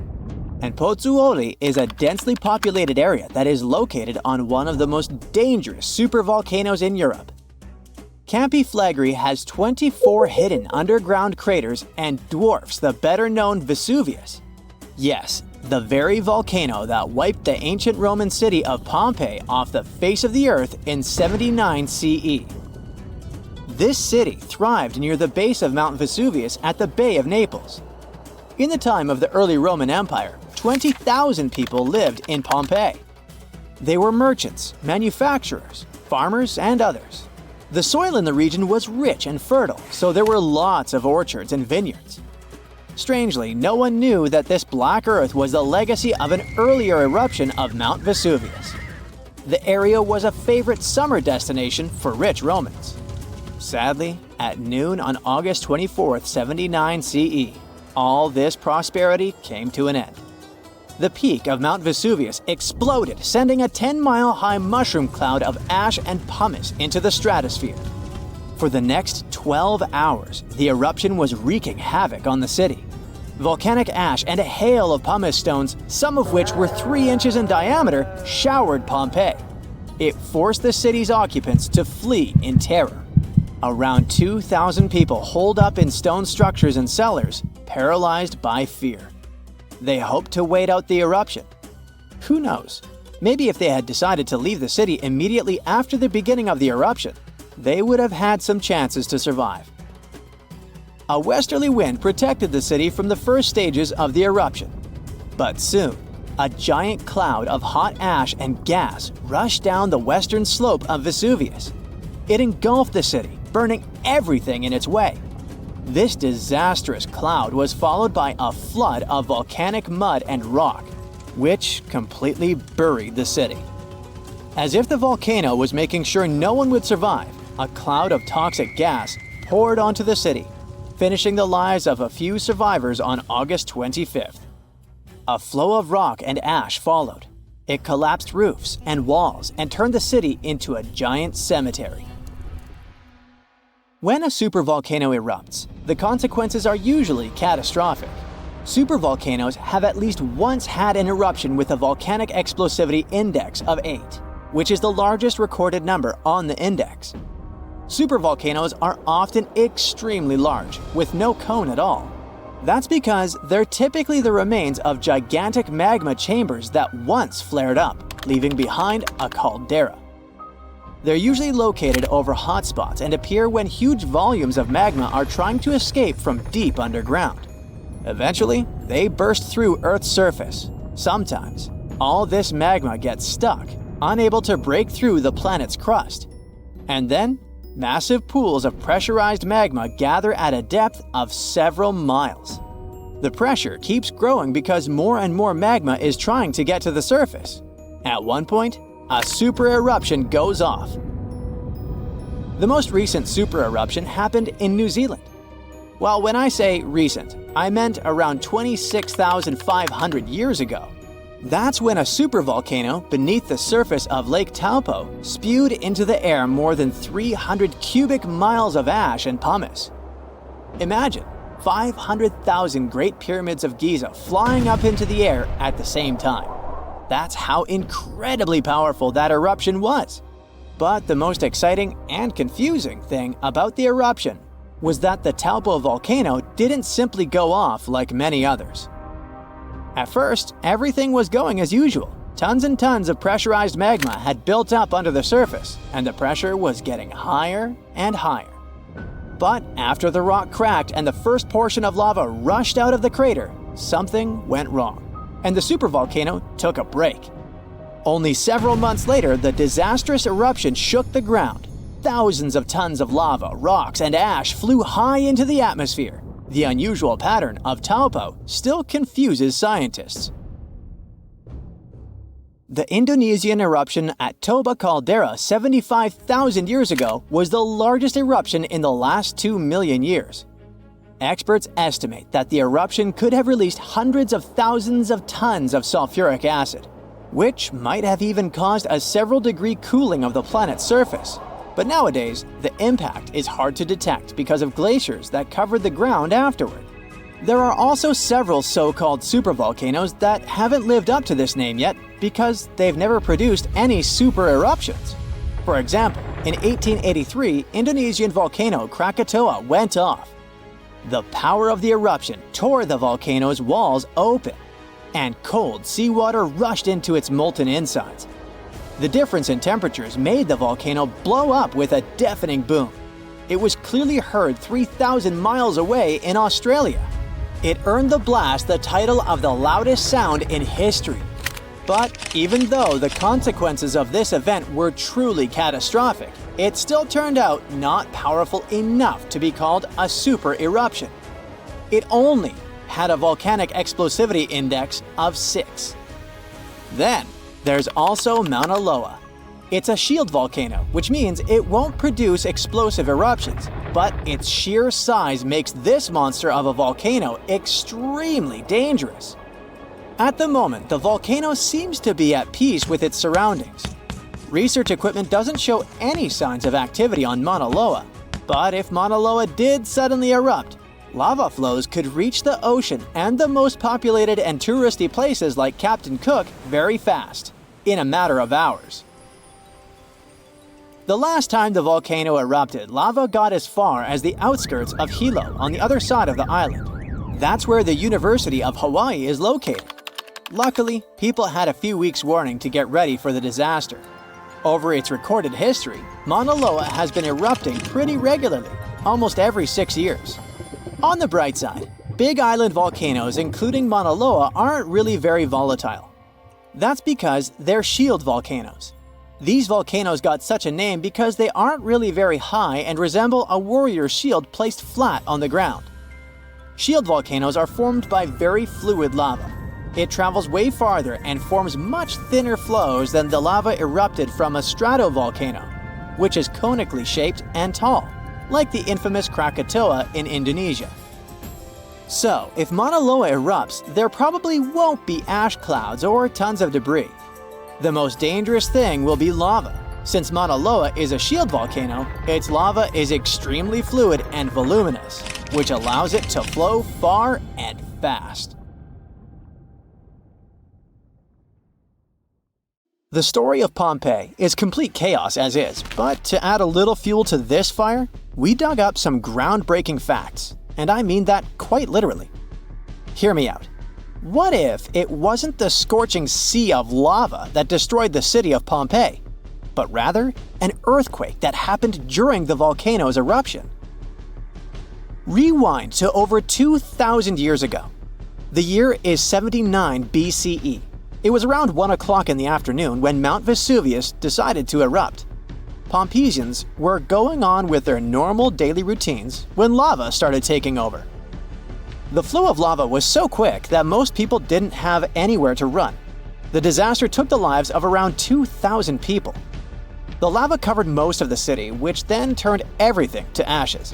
and Pozzuoli is a densely populated area that is located on one of the most dangerous supervolcanoes in Europe. Campi Flegrei has 24 hidden underground craters and dwarfs the better-known Vesuvius. Yes, the very volcano that wiped the ancient Roman city of Pompeii off the face of the earth in 79 CE. This city thrived near the base of Mount Vesuvius at the Bay of Naples. In the time of the early Roman Empire, 20,000 people lived in Pompeii. They were merchants, manufacturers, farmers, and others. The soil in the region was rich and fertile, so there were lots of orchards and vineyards. Strangely, no one knew that this black earth was the legacy of an earlier eruption of Mount Vesuvius. The area was a favorite summer destination for rich Romans. Sadly, at noon on August 24, 79 CE, all this prosperity came to an end. The peak of Mount Vesuvius exploded, sending a 10-mile-high mushroom cloud of ash and pumice into the stratosphere. For the next 12 hours, the eruption was wreaking havoc on the city. Volcanic ash and a hail of pumice stones, some of which were 3 inches in diameter, showered Pompeii. It forced the city's occupants to flee in terror. Around 2,000 people holed up in stone structures and cellars, paralyzed by fear. They hoped to wait out the eruption. Who knows? Maybe if they had decided to leave the city immediately after the beginning of the eruption, they would have had some chances to survive. A westerly wind protected the city from the first stages of the eruption. But soon, a giant cloud of hot ash and gas rushed down the western slope of Vesuvius. It engulfed the city, burning everything in its way. This disastrous cloud was followed by a flood of volcanic mud and rock, which completely buried the city. As if the volcano was making sure no one would survive, a cloud of toxic gas poured onto the city, finishing the lives of a few survivors on August 25th. A flow of rock and ash followed. It collapsed roofs and walls and turned the city into a giant cemetery. When a supervolcano erupts, the consequences are usually catastrophic. Supervolcanoes have at least once had an eruption with a volcanic explosivity index of 8, which is the largest recorded number on the index. Supervolcanoes are often extremely large, with no cone at all. That's because they're typically the remains of gigantic magma chambers that once flared up, leaving behind a caldera. They're usually located over hotspots and appear when huge volumes of magma are trying to escape from deep underground. Eventually, they burst through Earth's surface. Sometimes, all this magma gets stuck, unable to break through the planet's crust. And then, massive pools of pressurized magma gather at a depth of several miles. The pressure keeps growing because more and more magma is trying to get to the surface. At one point, a super eruption goes off. The most recent super eruption happened in New Zealand. Well, when I say recent, I meant around 26,500 years ago. That's when a supervolcano beneath the surface of Lake Taupo spewed into the air more than 300 cubic miles of ash and pumice. Imagine 500,000 Great Pyramids of Giza flying up into the air at the same time. That's how incredibly powerful that eruption was. But the most exciting and confusing thing about the eruption was that the Taupo volcano didn't simply go off like many others. At first, everything was going as usual. Tons and tons of pressurized magma had built up under the surface, and the pressure was getting higher and higher. But after the rock cracked and the first portion of lava rushed out of the crater, something went wrong, and the supervolcano took a break. Only several months later, the disastrous eruption shook the ground. Thousands of tons of lava, rocks, and ash flew high into the atmosphere. The unusual pattern of Taupo still confuses scientists. The Indonesian eruption at Toba caldera 75,000 years ago was the largest eruption in the last 2 million years. Experts estimate that the eruption could have released hundreds of thousands of tons of sulfuric acid, which might have even caused a several-degree cooling of the planet's surface. But nowadays, the impact is hard to detect because of glaciers that covered the ground afterward. There are also several so-called supervolcanoes that haven't lived up to this name yet because they've never produced any super eruptions. For example, in 1883, Indonesian volcano Krakatoa went off. The power of the eruption tore the volcano's walls open, and cold seawater rushed into its molten insides. The difference in temperatures made the volcano blow up with a deafening boom. It was clearly heard 3,000 miles away in Australia. It earned the blast the title of the loudest sound in history. But even though the consequences of this event were truly catastrophic, it still turned out not powerful enough to be called a super eruption. It only had a volcanic explosivity index of 6. Then, there's also Mauna Loa. It's a shield volcano, which means it won't produce explosive eruptions, but its sheer size makes this monster of a volcano extremely dangerous. At the moment, the volcano seems to be at peace with its surroundings. Research equipment doesn't show any signs of activity on Mauna Loa, but if Mauna Loa did suddenly erupt, lava flows could reach the ocean and the most populated and touristy places like Captain Cook very fast, in a matter of hours. The last time the volcano erupted, lava got as far as the outskirts of Hilo on the other side of the island. That's where the University of Hawaii is located. Luckily, people had a few weeks' warning to get ready for the disaster. Over its recorded history, Mauna Loa has been erupting pretty regularly, almost every 6 years. On the bright side, big island volcanoes including Mauna Loa aren't really very volatile. That's because they're shield volcanoes. These volcanoes got such a name because they aren't really very high and resemble a warrior's shield placed flat on the ground. Shield volcanoes are formed by very fluid lava. It travels way farther and forms much thinner flows than the lava erupted from a stratovolcano, which is conically shaped and tall, like the infamous Krakatoa in Indonesia. So, if Mauna Loa erupts, there probably won't be ash clouds or tons of debris. The most dangerous thing will be lava. Since Mauna Loa is a shield volcano, its lava is extremely fluid and voluminous, which allows it to flow far and fast. The story of Pompeii is complete chaos as is, but to add a little fuel to this fire, we dug up some groundbreaking facts, and I mean that quite literally. Hear me out. What if it wasn't the scorching sea of lava that destroyed the city of Pompeii, but rather an earthquake that happened during the volcano's eruption? Rewind to over 2,000 years ago. The year is 79 BCE. It was around 1 o'clock in the afternoon when Mount Vesuvius decided to erupt. Pompeians were going on with their normal daily routines when lava started taking over. The flow of lava was so quick that most people didn't have anywhere to run. The disaster took the lives of around 2,000 people. The lava covered most of the city, which then turned everything to ashes.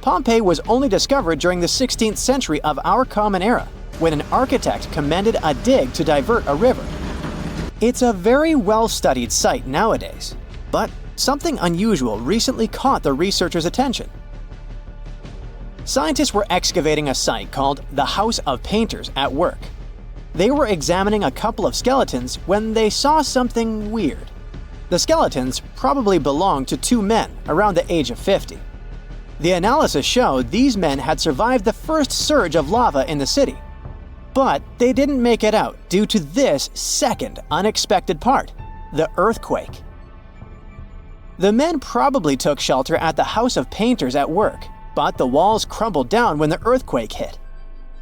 Pompeii was only discovered during the 16th century of our Common Era, when an architect commended a dig to divert a river. It's a very well-studied site nowadays, but something unusual recently caught the researchers' attention. Scientists were excavating a site called the House of Painters at work. They were examining a couple of skeletons when they saw something weird. The skeletons probably belonged to two men around the age of 50. The analysis showed these men had survived the first surge of lava in the city. But they didn't make it out due to this second unexpected part, the earthquake. The men probably took shelter at the House of Painters at work, but the walls crumbled down when the earthquake hit.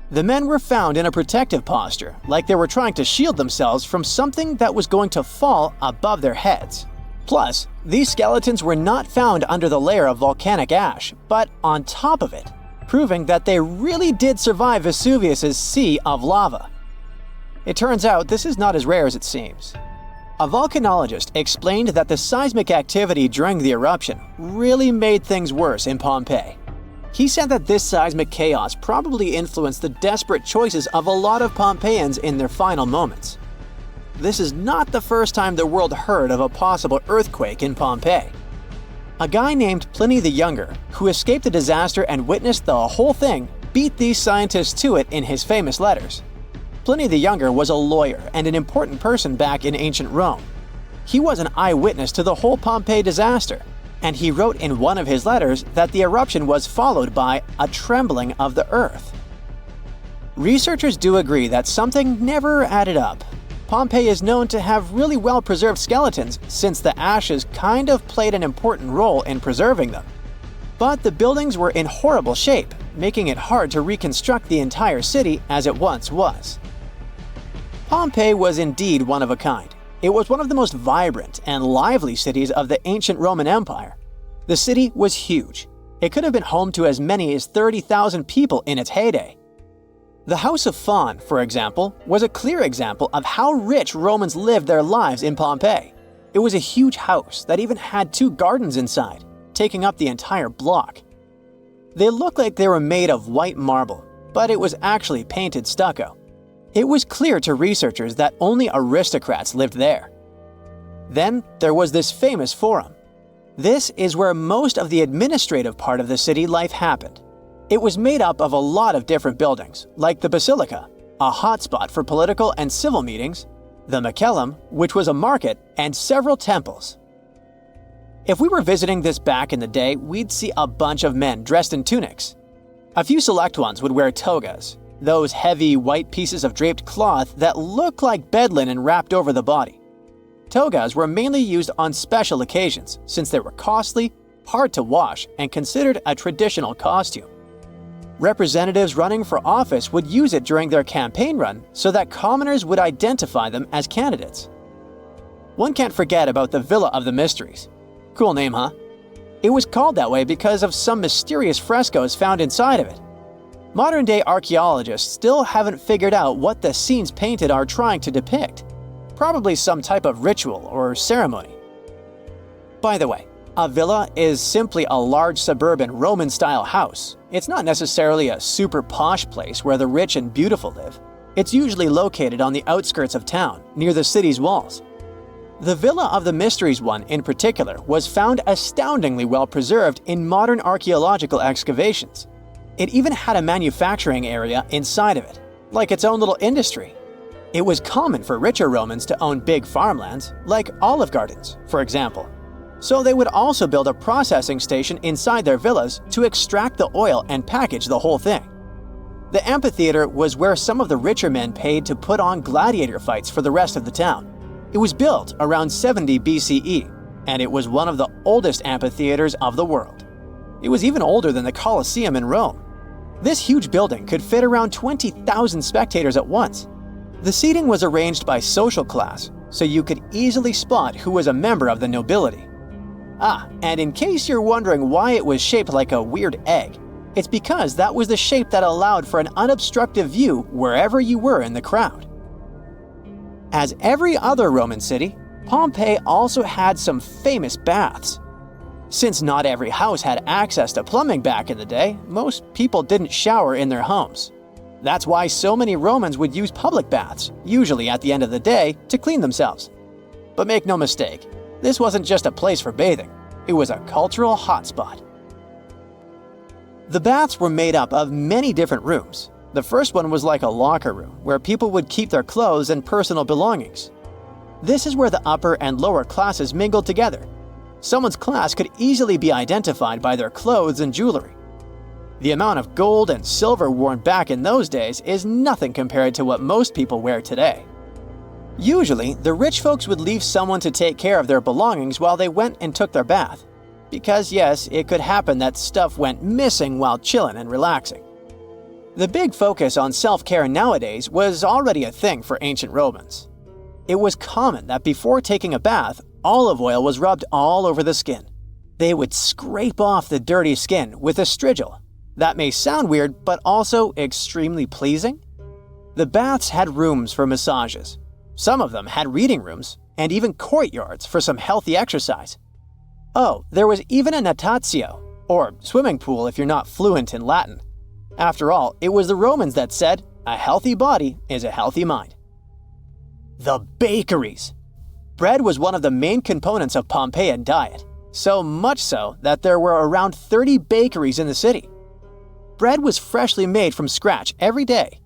The men were found in a protective posture, like they were trying to shield themselves from something that was going to fall above their heads. Plus, these skeletons were not found under the layer of volcanic ash, but on top of it, proving that they really did survive Vesuvius's sea of lava. It turns out this is not as rare as it seems. A volcanologist explained that the seismic activity during the eruption really made things worse in Pompeii. He said that this seismic chaos probably influenced the desperate choices of a lot of Pompeians in their final moments. This is not the first time the world heard of a possible earthquake in Pompeii. A guy named Pliny the Younger, who escaped the disaster and witnessed the whole thing, beat these scientists to it in his famous letters. Pliny the Younger was a lawyer and an important person back in ancient Rome. He was an eyewitness to the whole Pompeii disaster, and he wrote in one of his letters that the eruption was followed by a trembling of the earth. Researchers do agree that something never added up. Pompeii is known to have really well-preserved skeletons since the ashes kind of played an important role in preserving them. But the buildings were in horrible shape, making it hard to reconstruct the entire city as it once was. Pompeii was indeed one of a kind. It was one of the most vibrant and lively cities of the ancient Roman Empire. The city was huge. It could have been home to as many as 30,000 people in its heyday. The House of Faun, for example, was a clear example of how rich Romans lived their lives in Pompeii. It was a huge house that even had 2 gardens inside, taking up the entire block. They looked like they were made of white marble, but it was actually painted stucco. It was clear to researchers that only aristocrats lived there. Then there was this famous forum. This is where most of the administrative part of the city life happened. It was made up of a lot of different buildings, like the Basilica, a hotspot for political and civil meetings, the Macellum, which was a market, and several temples. If we were visiting this back in the day, we'd see a bunch of men dressed in tunics. A few select ones would wear togas, those heavy white pieces of draped cloth that look like bed linen wrapped over the body. Togas were mainly used on special occasions since they were costly, hard to wash, and considered a traditional costume. Representatives running for office would use it during their campaign run so that commoners would identify them as candidates. One can't forget about the Villa of the Mysteries. Cool name, huh? It was called that way because of some mysterious frescoes found inside of it. Modern-day archaeologists still haven't figured out what the scenes painted are trying to depict. Probably some type of ritual or ceremony. By the way, a villa is simply a large suburban Roman-style house. It's not necessarily a super posh place where the rich and beautiful live. It's usually located on the outskirts of town, near the city's walls. The Villa of the Mysteries one in particular was found astoundingly well preserved in modern archaeological excavations. It even had a manufacturing area inside of it, like its own little industry. It was common for richer Romans to own big farmlands, like olive gardens, for example. So they would also build a processing station inside their villas to extract the oil and package the whole thing. The amphitheater was where some of the richer men paid to put on gladiator fights for the rest of the town. It was built around 70 BCE, and it was one of the oldest amphitheaters of the world. It was even older than the Colosseum in Rome. This huge building could fit around 20,000 spectators at once. The seating was arranged by social class, so you could easily spot who was a member of the nobility. And in case you're wondering why it was shaped like a weird egg, it's because that was the shape that allowed for an unobstructed view wherever you were in the crowd. As every other Roman city, Pompeii also had some famous baths. Since not every house had access to plumbing back in the day, most people didn't shower in their homes. That's why so many Romans would use public baths, usually at the end of the day, to clean themselves. But make no mistake, this wasn't just a place for bathing, it was a cultural hotspot. The baths were made up of many different rooms. The first one was like a locker room, where people would keep their clothes and personal belongings. This is where the upper and lower classes mingled together. Someone's class could easily be identified by their clothes and jewelry. The amount of gold and silver worn back in those days is nothing compared to what most people wear today. Usually, the rich folks would leave someone to take care of their belongings while they went and took their bath. Because yes, it could happen that stuff went missing while chilling and relaxing. The big focus on self-care nowadays was already a thing for ancient Romans. It was common that before taking a bath, olive oil was rubbed all over the skin. They would scrape off the dirty skin with a strigil. That may sound weird, but also extremely pleasing. The baths had rooms for massages. Some of them had reading rooms, and even courtyards for some healthy exercise. Oh, there was even a natatio, or swimming pool if you're not fluent in Latin. After all, it was the Romans that said, "A healthy body is a healthy mind." The bakeries. Bread was one of the main components of Pompeian diet, so much so that there were around 30 bakeries in the city. Bread was freshly made from scratch every day.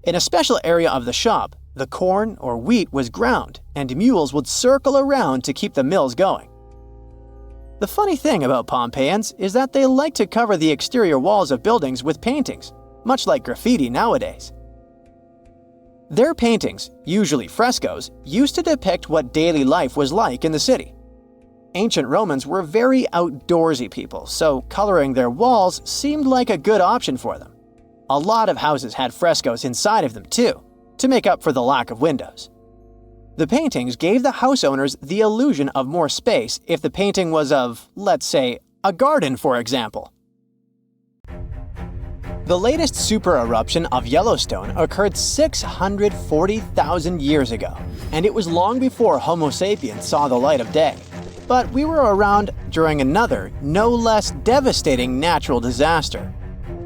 In a special area of the shop, the corn or wheat was ground, and mules would circle around to keep the mills going. The funny thing about Pompeians is that they like to cover the exterior walls of buildings with paintings, much like graffiti nowadays. Their paintings, usually frescoes, used to depict what daily life was like in the city. Ancient Romans were very outdoorsy people, so coloring their walls seemed like a good option for them. A lot of houses had frescoes inside of them too, to make up for the lack of windows. The paintings gave the house owners the illusion of more space if the painting was of, let's say, a garden, for example. The latest super eruption of Yellowstone occurred 640,000 years ago, and it was long before Homo sapiens saw the light of day. But we were around during another, no less devastating natural disaster.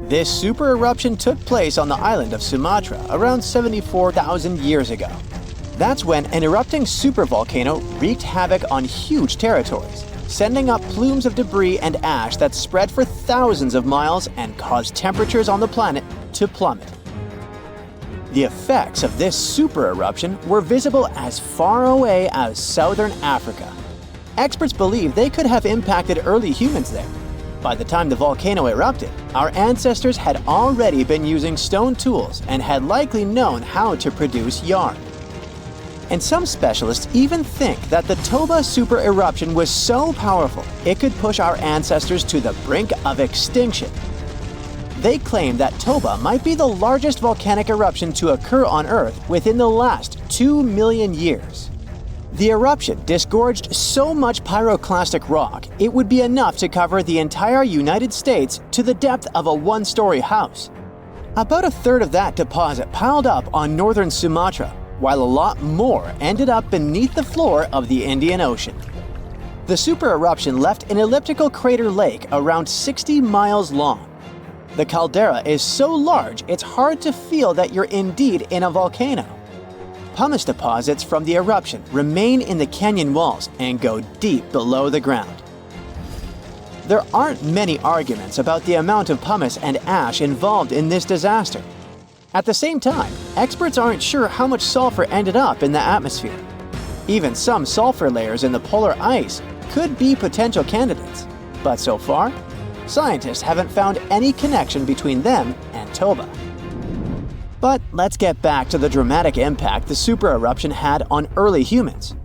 This super eruption took place on the island of Sumatra around 74,000 years ago. That's when an erupting supervolcano wreaked havoc on huge territories, sending up plumes of debris and ash that spread for thousands of miles and caused temperatures on the planet to plummet. The effects of this super eruption were visible as far away as southern Africa. Experts believe they could have impacted early humans there. By the time the volcano erupted, our ancestors had already been using stone tools and had likely known how to produce yarn. And some specialists even think that the Toba super eruption was so powerful it could push our ancestors to the brink of extinction. They claim that Toba might be the largest volcanic eruption to occur on Earth within the last 2 million years. The eruption disgorged so much pyroclastic rock it would be enough to cover the entire United States to the depth of a one-story house. About a third of that deposit piled up on northern Sumatra, while a lot more ended up beneath the floor of the Indian Ocean. The super eruption left an elliptical crater lake around 60 miles long. The caldera is so large it's hard to feel that you're indeed in a volcano. Pumice deposits from the eruption remain in the canyon walls and go deep below the ground. There aren't many arguments about the amount of pumice and ash involved in this disaster. At the same time, experts aren't sure how much sulfur ended up in the atmosphere. Even some sulfur layers in the polar ice could be potential candidates, but so far, scientists haven't found any connection between them and Toba. But let's get back to the dramatic impact the super eruption had on early humans.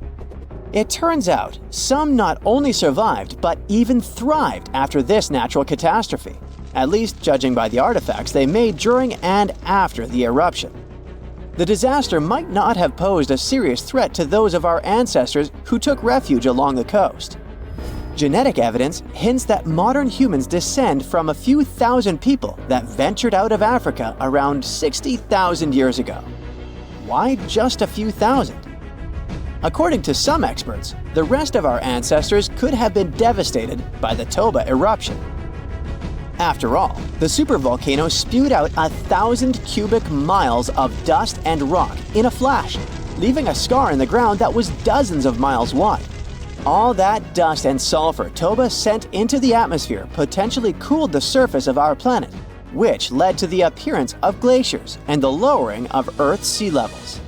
It turns out some not only survived but even thrived after this natural catastrophe, at least judging by the artifacts they made during and after the eruption. The disaster might not have posed a serious threat to those of our ancestors who took refuge along the coast. Genetic evidence hints that modern humans descend from a few thousand people that ventured out of Africa around 60,000 years ago. Why just a few thousand? According to some experts, the rest of our ancestors could have been devastated by the Toba eruption. After all, the supervolcano spewed out 1,000 cubic miles of dust and rock in a flash, leaving a scar in the ground that was dozens of miles wide. All that dust and sulfur Toba sent into the atmosphere potentially cooled the surface of our planet, which led to the appearance of glaciers and the lowering of Earth's sea levels.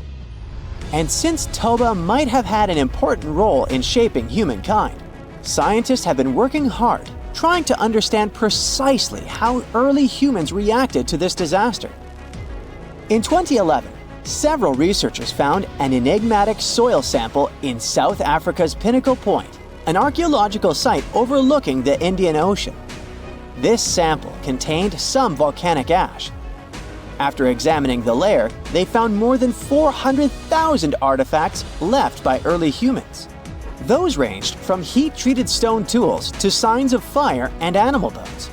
And since Toba might have had an important role in shaping humankind, scientists have been working hard trying to understand precisely how early humans reacted to this disaster. In 2011, several researchers found an enigmatic soil sample in South Africa's Pinnacle Point, an archaeological site overlooking the Indian Ocean. This sample contained some volcanic ash. After examining the layer, they found more than 400,000 artifacts left by early humans. Those ranged from heat-treated stone tools to signs of fire and animal bones.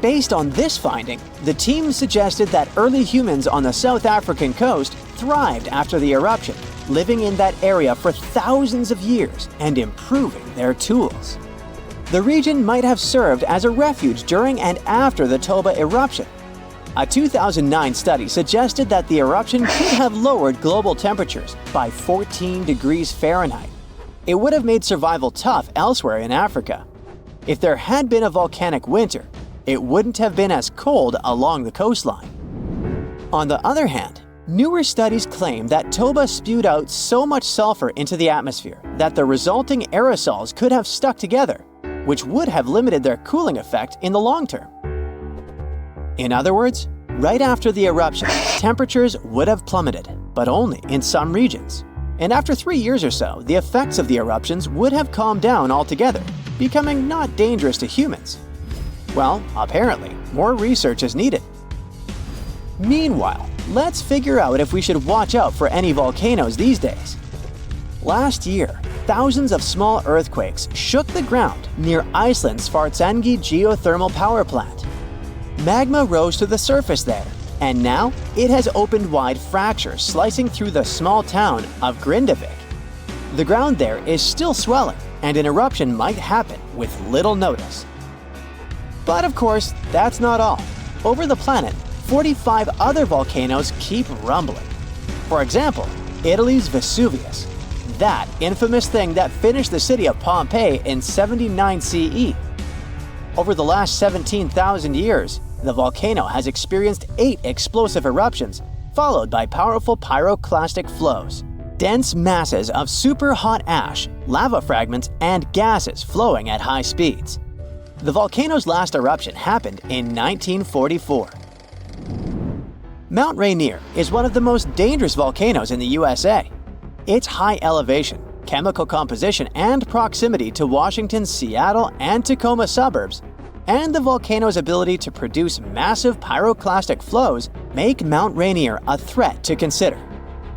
Based on this finding, the team suggested that early humans on the South African coast thrived after the eruption, living in that area for thousands of years and improving their tools. The region might have served as a refuge during and after the Toba eruption. A 2009 study suggested that the eruption could have lowered global temperatures by 14 degrees Fahrenheit. It would have made survival tough elsewhere in Africa. If there had been a volcanic winter, it wouldn't have been as cold along the coastline. On the other hand, newer studies claim that Toba spewed out so much sulfur into the atmosphere that the resulting aerosols could have stuck together, which would have limited their cooling effect in the long term. In other words, right after the eruption, temperatures would have plummeted, but only in some regions. And after 3 years or so, the effects of the eruptions would have calmed down altogether, becoming not dangerous to humans. Well, apparently, more research is needed. Meanwhile, let's figure out if we should watch out for any volcanoes these days. Last year, thousands of small earthquakes shook the ground near Iceland's Svartsengi geothermal power plant. Magma rose to the surface there, and now it has opened wide fractures slicing through the small town of Grindavik. The ground there is still swelling, and an eruption might happen with little notice. But of course, that's not all. Over the planet, 45 other volcanoes keep rumbling. For example, Italy's Vesuvius, that infamous thing that finished the city of Pompeii in 79 CE. Over the last 17,000 years, the volcano has experienced 8 explosive eruptions, followed by powerful pyroclastic flows, dense masses of super hot ash, lava fragments, and gases flowing at high speeds. The volcano's last eruption happened in 1944. Mount Rainier is one of the most dangerous volcanoes in the USA. Its high elevation, chemical composition, and proximity to Washington's Seattle and Tacoma suburbs, and the volcano's ability to produce massive pyroclastic flows make Mount Rainier a threat to consider.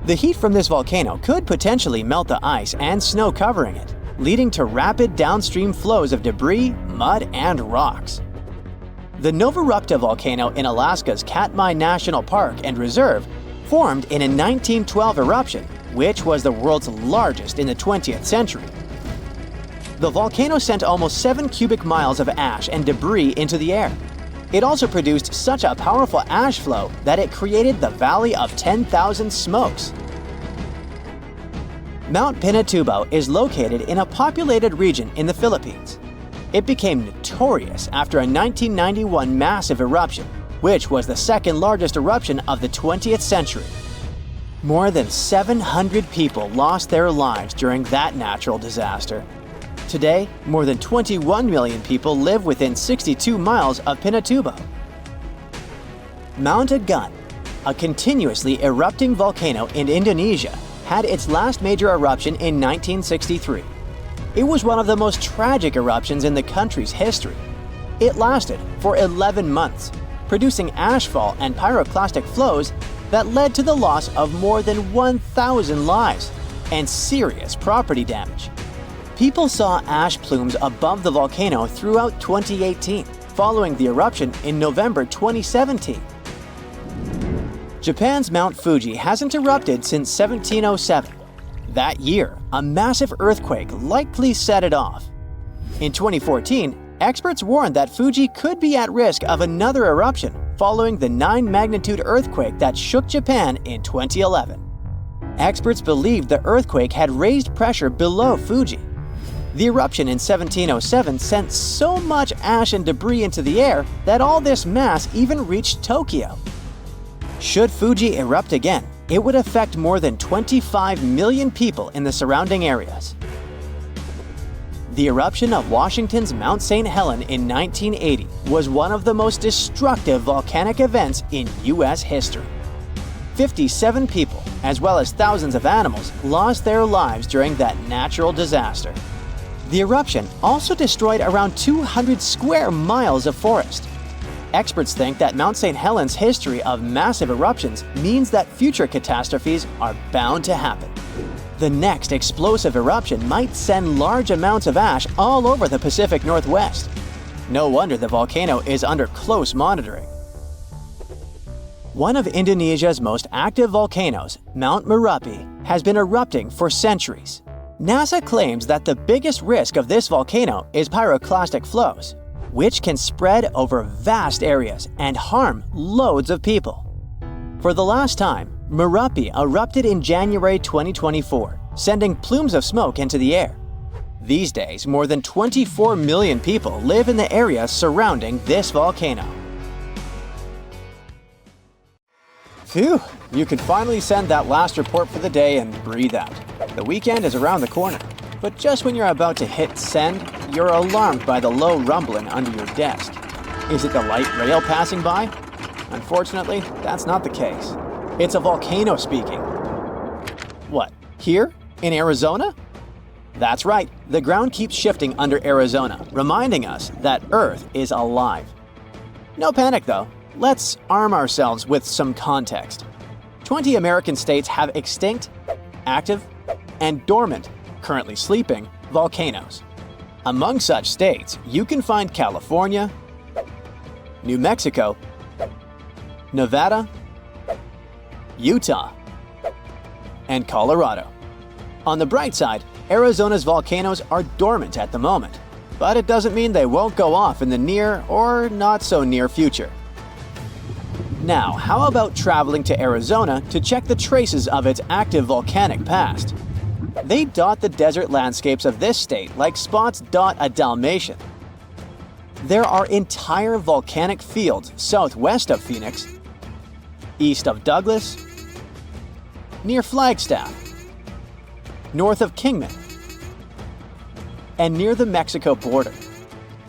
The heat from this volcano could potentially melt the ice and snow covering it, leading to rapid downstream flows of debris, mud, and rocks. The Novarupta volcano in Alaska's Katmai National Park and Reserve formed in a 1912 eruption, which was the world's largest in the 20th century. The volcano sent almost 7 cubic miles of ash and debris into the air. It also produced such a powerful ash flow that it created the Valley of 10,000 Smokes. Mount Pinatubo is located in a populated region in the Philippines. It became notorious after a 1991 massive eruption, which was the second largest eruption of the 20th century. More than 700 people lost their lives during that natural disaster. Today, more than 21 million people live within 62 miles of Pinatubo. Mount Agung, a continuously erupting volcano in Indonesia, had its last major eruption in 1963. It was one of the most tragic eruptions in the country's history. It lasted for 11 months, producing ashfall and pyroclastic flows that led to the loss of more than 1,000 lives and serious property damage. People saw ash plumes above the volcano throughout 2018, following the eruption in November 2017. Japan's Mount Fuji hasn't erupted since 1707. That year, a massive earthquake likely set it off. In 2014, experts warned that Fuji could be at risk of another eruption following the 9-magnitude earthquake that shook Japan in 2011. Experts believed the earthquake had raised pressure below Fuji. The eruption in 1707 sent so much ash and debris into the air that all this mass even reached Tokyo. Should Fuji erupt again, it would affect more than 25 million people in the surrounding areas. The eruption of Washington's Mount St. Helens in 1980 was one of the most destructive volcanic events in U.S. history. 57 people, as well as thousands of animals, lost their lives during that natural disaster. The eruption also destroyed around 200 square miles of forest. Experts think that Mount St. Helens' history of massive eruptions means that future catastrophes are bound to happen. The next explosive eruption might send large amounts of ash all over the Pacific Northwest. No wonder the volcano is under close monitoring. One of Indonesia's most active volcanoes, Mount Merapi, has been erupting for centuries. NASA claims that the biggest risk of this volcano is pyroclastic flows, which can spread over vast areas and harm loads of people. For the last time, Merapi erupted in January 2024, sending plumes of smoke into the air. These days, more than 24 million people live in the area surrounding this volcano. Phew, you can finally send that last report for the day and breathe out. The weekend is around the corner, but just when you're about to hit send, you're alarmed by the low rumbling under your desk. Is it the light rail passing by? Unfortunately, that's not the case. It's a volcano speaking. What, here? In Arizona? That's right, the ground keeps shifting under Arizona, reminding us that Earth is alive. No panic though. Let's arm ourselves with some context. 20 American states have extinct, active, and dormant, currently sleeping, volcanoes. Among such states, you can find California, New Mexico, Nevada, Utah, and Colorado. On the bright side, Arizona's volcanoes are dormant at the moment, but it doesn't mean they won't go off in the near or not so near future. Now, how about traveling to Arizona to check the traces of its active volcanic past? They dot the desert landscapes of this state like spots dot a Dalmatian. There are entire volcanic fields southwest of Phoenix, east of Douglas, near Flagstaff, north of Kingman, and near the Mexico border.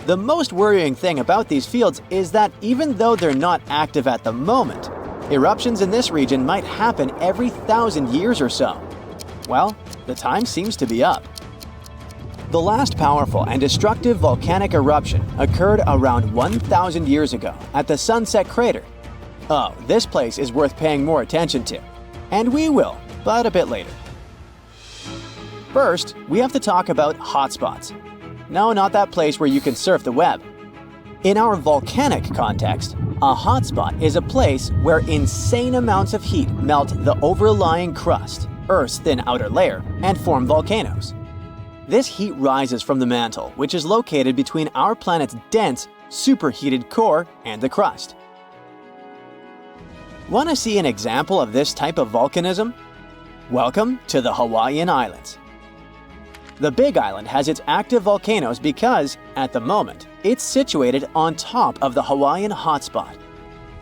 The most worrying thing about these fields is that even though they're not active at the moment, eruptions in this region might happen every 1,000 years or so. Well, the time seems to be up. The last powerful and destructive volcanic eruption occurred around 1,000 years ago at the Sunset Crater. Oh, this place is worth paying more attention to. And we will, but a bit later. First, we have to talk about hotspots. No, not that place where you can surf the web. In our volcanic context, a hotspot is a place where insane amounts of heat melt the overlying crust, Earth's thin outer layer, and form volcanoes. This heat rises from the mantle, which is located between our planet's dense, superheated core and the crust. Want to see an example of this type of volcanism? Welcome to the Hawaiian Islands. The Big Island has its active volcanoes because, at the moment, it's situated on top of the Hawaiian hotspot.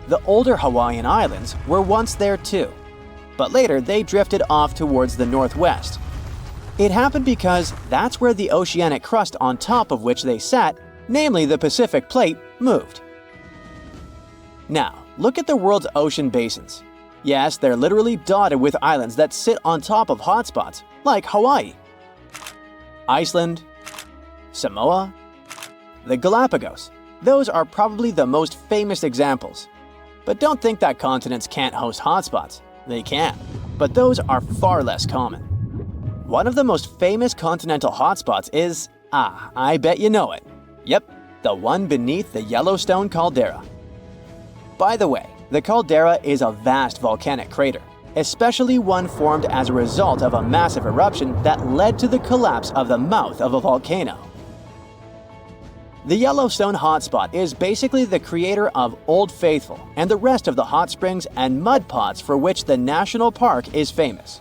The older Hawaiian Islands were once there too, but later they drifted off towards the northwest. It happened because that's where the oceanic crust on top of which they sat, namely the Pacific Plate, moved. Now, look at the world's ocean basins. Yes, they're literally dotted with islands that sit on top of hotspots, like Hawaii, Iceland, Samoa, the Galapagos. Those are probably the most famous examples. But don't think that continents can't host hotspots. They can, but those are far less common. One of the most famous continental hotspots is, I bet you know it. Yep, the one beneath the Yellowstone caldera. By the way, the caldera is a vast volcanic crater, especially one formed as a result of a massive eruption that led to the collapse of the mouth of a volcano. The Yellowstone hotspot is basically the creator of Old Faithful and the rest of the hot springs and mud pots for which the national park is famous.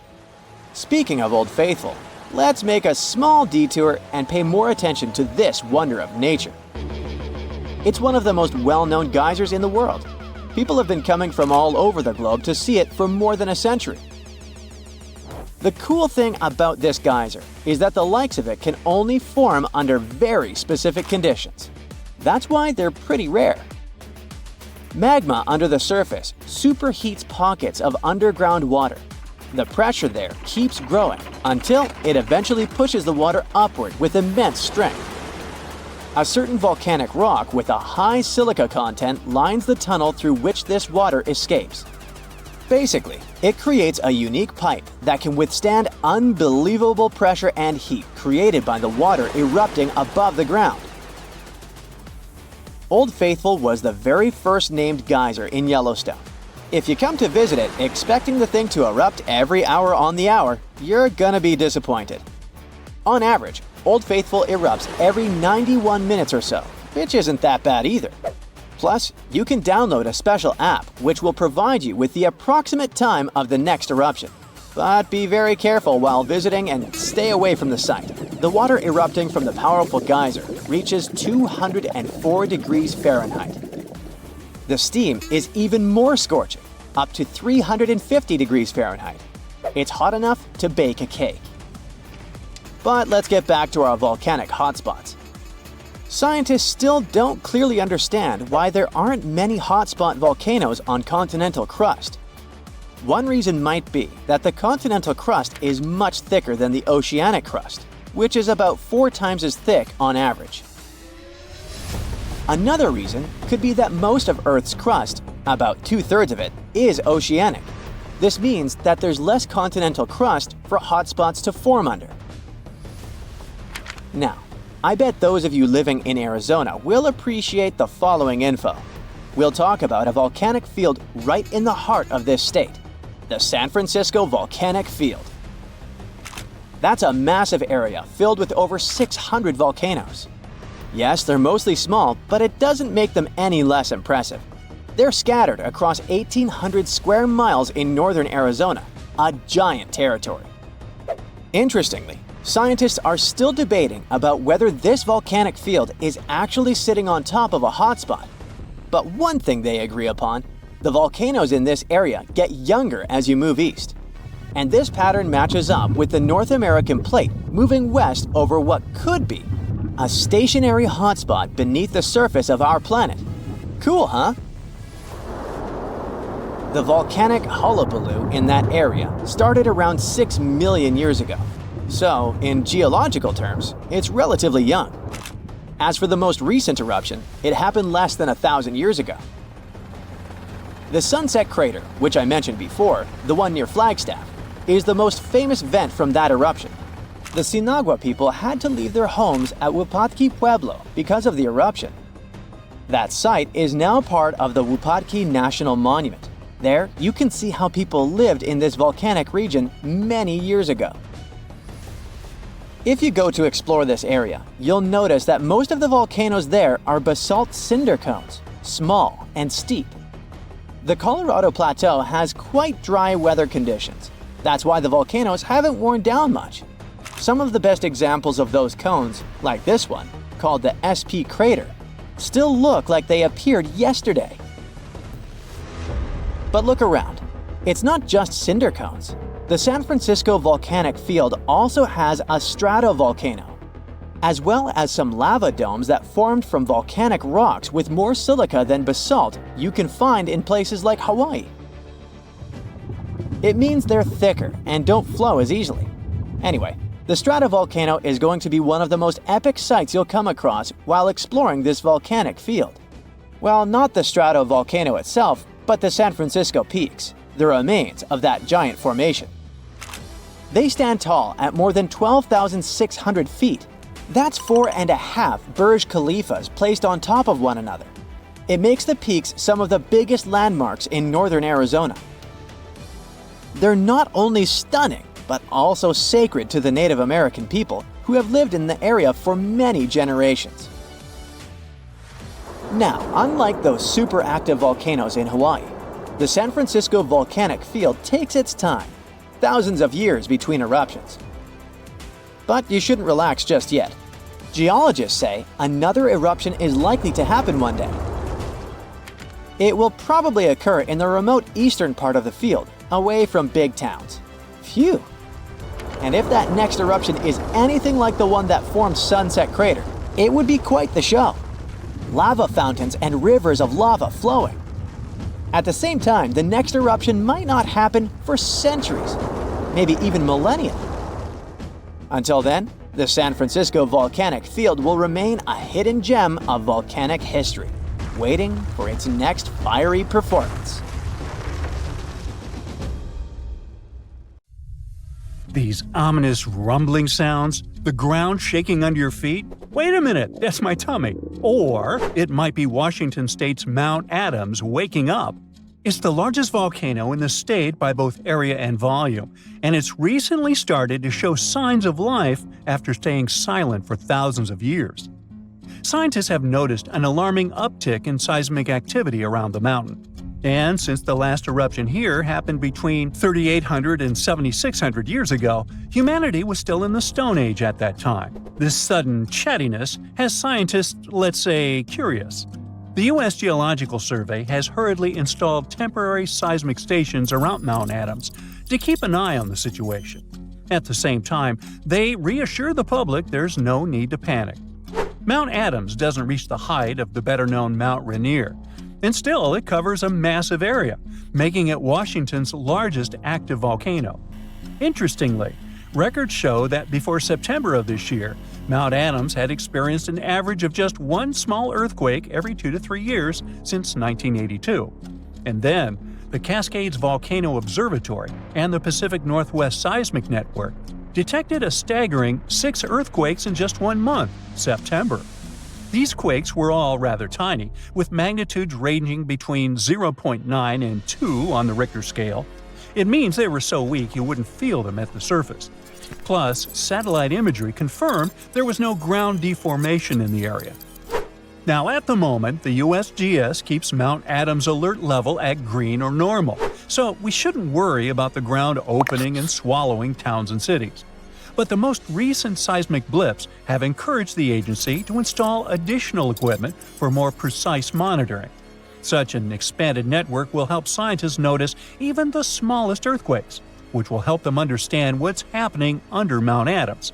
Speaking of Old Faithful, let's make a small detour and pay more attention to this wonder of nature. It's one of the most well-known geysers in the world. People have been coming from all over the globe to see it for more than a century. The cool thing about this geyser is that the likes of it can only form under very specific conditions. That's why they're pretty rare. Magma under the surface superheats pockets of underground water. The pressure there keeps growing until it eventually pushes the water upward with immense strength. A certain volcanic rock with a high silica content lines the tunnel through which this water escapes. Basically, it creates a unique pipe that can withstand unbelievable pressure and heat created by the water erupting above the ground. Old Faithful was the very first named geyser in Yellowstone. If you come to visit it expecting the thing to erupt every hour on the hour, you're gonna be disappointed. On average, Old Faithful erupts every 91 minutes or so, which isn't that bad either. Plus, you can download a special app which will provide you with the approximate time of the next eruption. But be very careful while visiting and stay away from the site. The water erupting from the powerful geyser reaches 204 degrees Fahrenheit. The steam is even more scorching, up to 350 degrees Fahrenheit. It's hot enough to bake a cake. But let's get back to our volcanic hotspots. Scientists still don't clearly understand why there aren't many hotspot volcanoes on continental crust. One reason might be that the continental crust is much thicker than the oceanic crust, which is about 4 times as thick on average. Another reason could be that most of Earth's crust, about 2/3 of it, is oceanic. This means that there's less continental crust for hotspots to form under. Now, I bet those of you living in Arizona will appreciate the following info. We'll talk about a volcanic field right in the heart of this state, the San Francisco Volcanic Field. That's a massive area filled with over 600 volcanoes. Yes, they're mostly small, but it doesn't make them any less impressive. They're scattered across 1,800 square miles in northern Arizona, a giant territory. Interestingly, scientists are still debating about whether this volcanic field is actually sitting on top of a hotspot. But one thing they agree upon, the volcanoes in this area get younger as you move east. And this pattern matches up with the North American plate moving west over what could be a stationary hotspot beneath the surface of our planet. Cool, huh? The volcanic hullabaloo in that area started around 6 million years ago. So, in geological terms, it's relatively young. As for the most recent eruption, it happened less than 1,000 years ago. The Sunset Crater, which I mentioned before, the one near Flagstaff, is the most famous vent from that eruption. The Sinagua people had to leave their homes at Wupatki Pueblo because of the eruption. That site is now part of the Wupatki National Monument. There, you can see how people lived in this volcanic region many years ago. If you go to explore this area, you'll notice that most of the volcanoes there are basalt cinder cones, small and steep. The Colorado Plateau has quite dry weather conditions. That's why the volcanoes haven't worn down much. Some of the best examples of those cones, like this one, called the SP crater, still look like they appeared yesterday. But look around. It's not just cinder cones. The San Francisco volcanic field also has a stratovolcano, as well as some lava domes that formed from volcanic rocks with more silica than basalt you can find in places like Hawaii. It means they're thicker and don't flow as easily. Anyway, the stratovolcano is going to be one of the most epic sights you'll come across while exploring this volcanic field. Well, not the stratovolcano itself, but the San Francisco peaks, the remains of that giant formation. They stand tall at more than 12,600 feet. That's 4.5 Burj Khalifas placed on top of one another. It makes the peaks some of the biggest landmarks in northern Arizona. They're not only stunning, but also sacred to the Native American people who have lived in the area for many generations. Now, unlike those super active volcanoes in Hawaii, the San Francisco volcanic field takes its time, thousands of years between eruptions. But you shouldn't relax just yet. Geologists say another eruption is likely to happen one day. It will probably occur in the remote eastern part of the field, away from big towns. Phew! And if that next eruption is anything like the one that formed Sunset Crater, it would be quite the show. Lava fountains and rivers of lava flowing. At the same time, the next eruption might not happen for centuries, maybe even millennia. Until then, the San Francisco volcanic field will remain a hidden gem of volcanic history, waiting for its next fiery performance. These ominous rumbling sounds, the ground shaking under your feet. Wait a minute, that's my tummy. Or it might be Washington State's Mount Adams waking up. It's the largest volcano in the state by both area and volume, and it's recently started to show signs of life after staying silent for thousands of years. Scientists have noticed an alarming uptick in seismic activity around the mountain. And since the last eruption here happened between 3,800 and 7,600 years ago, humanity was still in the Stone Age at that time. This sudden chattiness has scientists, let's say, curious. The U.S. Geological Survey has hurriedly installed temporary seismic stations around Mount Adams to keep an eye on the situation. At the same time, they reassure the public there's no need to panic. Mount Adams doesn't reach the height of the better-known Mount Rainier, and still it covers a massive area, making it Washington's largest active volcano. Interestingly, records show that before September of this year, Mount Adams had experienced an average of just one small earthquake every 2 to 3 years since 1982. And then, the Cascades Volcano Observatory and the Pacific Northwest Seismic Network detected a staggering 6 earthquakes in just 1 month, September. These quakes were all rather tiny, with magnitudes ranging between 0.9 and 2 on the Richter scale. It means they were so weak you wouldn't feel them at the surface. Plus, satellite imagery confirmed there was no ground deformation in the area. Now, at the moment, the USGS keeps Mount Adams alert level at green or normal, so we shouldn't worry about the ground opening and swallowing towns and cities. But the most recent seismic blips have encouraged the agency to install additional equipment for more precise monitoring. Such an expanded network will help scientists notice even the smallest earthquakes, which will help them understand what's happening under Mount Adams.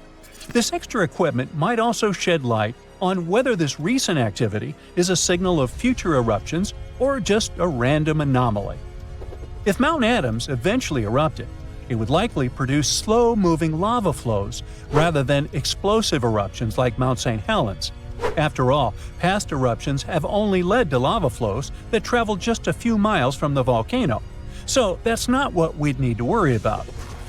This extra equipment might also shed light on whether this recent activity is a signal of future eruptions or just a random anomaly. If Mount Adams eventually erupted, it would likely produce slow-moving lava flows rather than explosive eruptions like Mount St. Helens. After all, past eruptions have only led to lava flows that travel just a few miles from the volcano, so that's not what we'd need to worry about.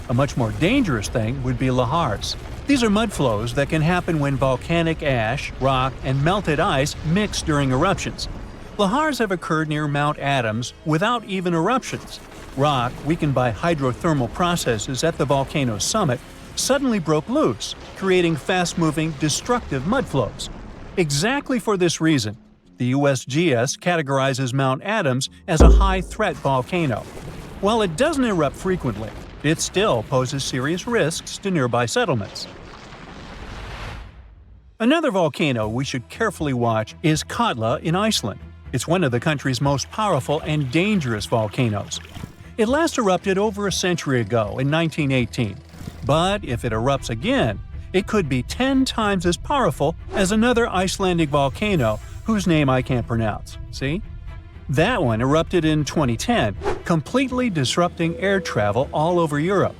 A much more dangerous thing would be lahars. These are mud flows that can happen when volcanic ash, rock, and melted ice mix during eruptions. Lahars have occurred near Mount Adams without even eruptions. Rock, weakened by hydrothermal processes at the volcano's summit, suddenly broke loose, creating fast-moving, destructive mud flows. Exactly for this reason, the USGS categorizes Mount Adams as a high-threat volcano. While it doesn't erupt frequently, it still poses serious risks to nearby settlements. Another volcano we should carefully watch is Katla in Iceland. It's one of the country's most powerful and dangerous volcanoes. It last erupted over a century ago in 1918, but if it erupts again, it could be 10 times as powerful as another Icelandic volcano whose name I can't pronounce. See? That one erupted in 2010, completely disrupting air travel all over Europe.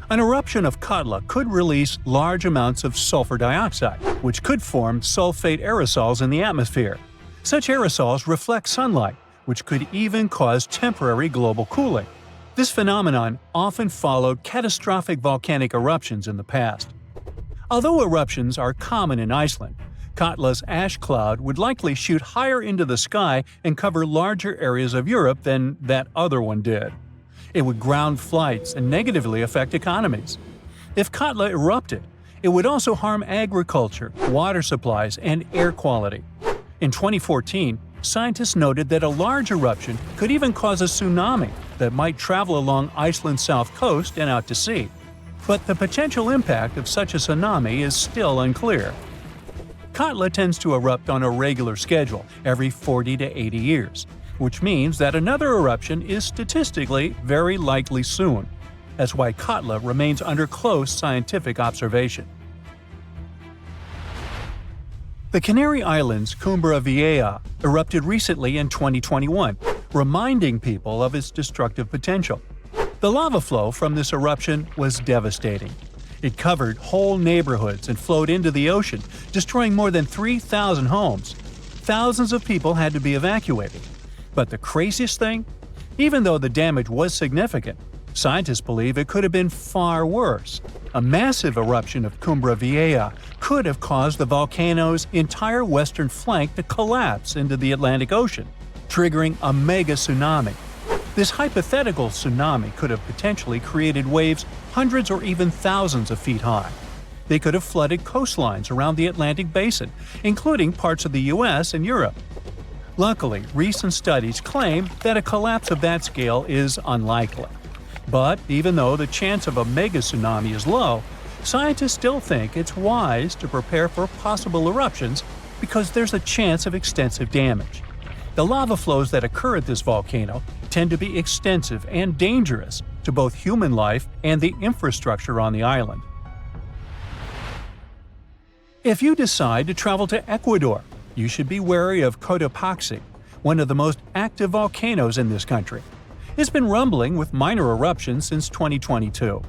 An eruption of Katla could release large amounts of sulfur dioxide, which could form sulfate aerosols in the atmosphere. Such aerosols reflect sunlight, which could even cause temporary global cooling. This phenomenon often followed catastrophic volcanic eruptions in the past. Although eruptions are common in Iceland, Katla's ash cloud would likely shoot higher into the sky and cover larger areas of Europe than that other one did. It would ground flights and negatively affect economies. If Katla erupted, it would also harm agriculture, water supplies, and air quality. In 2014, scientists noted that a large eruption could even cause a tsunami that might travel along Iceland's south coast and out to sea. But the potential impact of such a tsunami is still unclear. Katla tends to erupt on a regular schedule every 40 to 80 years, which means that another eruption is statistically very likely soon. That's why Katla remains under close scientific observation. The Canary Islands' Cumbre Vieja erupted recently in 2021, reminding people of its destructive potential. The lava flow from this eruption was devastating. It covered whole neighborhoods and flowed into the ocean, destroying more than 3,000 homes. Thousands of people had to be evacuated. But the craziest thing? Even though the damage was significant, scientists believe it could have been far worse. A massive eruption of Cumbre Vieja could have caused the volcano's entire western flank to collapse into the Atlantic Ocean, triggering a mega tsunami. This hypothetical tsunami could have potentially created waves hundreds or even thousands of feet high. They could have flooded coastlines around the Atlantic Basin, including parts of the US and Europe. Luckily, recent studies claim that a collapse of that scale is unlikely. But even though the chance of a mega tsunami is low, scientists still think it's wise to prepare for possible eruptions because there's a chance of extensive damage. The lava flows that occur at this volcano tend to be extensive and dangerous to both human life and the infrastructure on the island. If you decide to travel to Ecuador, you should be wary of Cotopaxi, one of the most active volcanoes in this country. It's been rumbling with minor eruptions since 2022.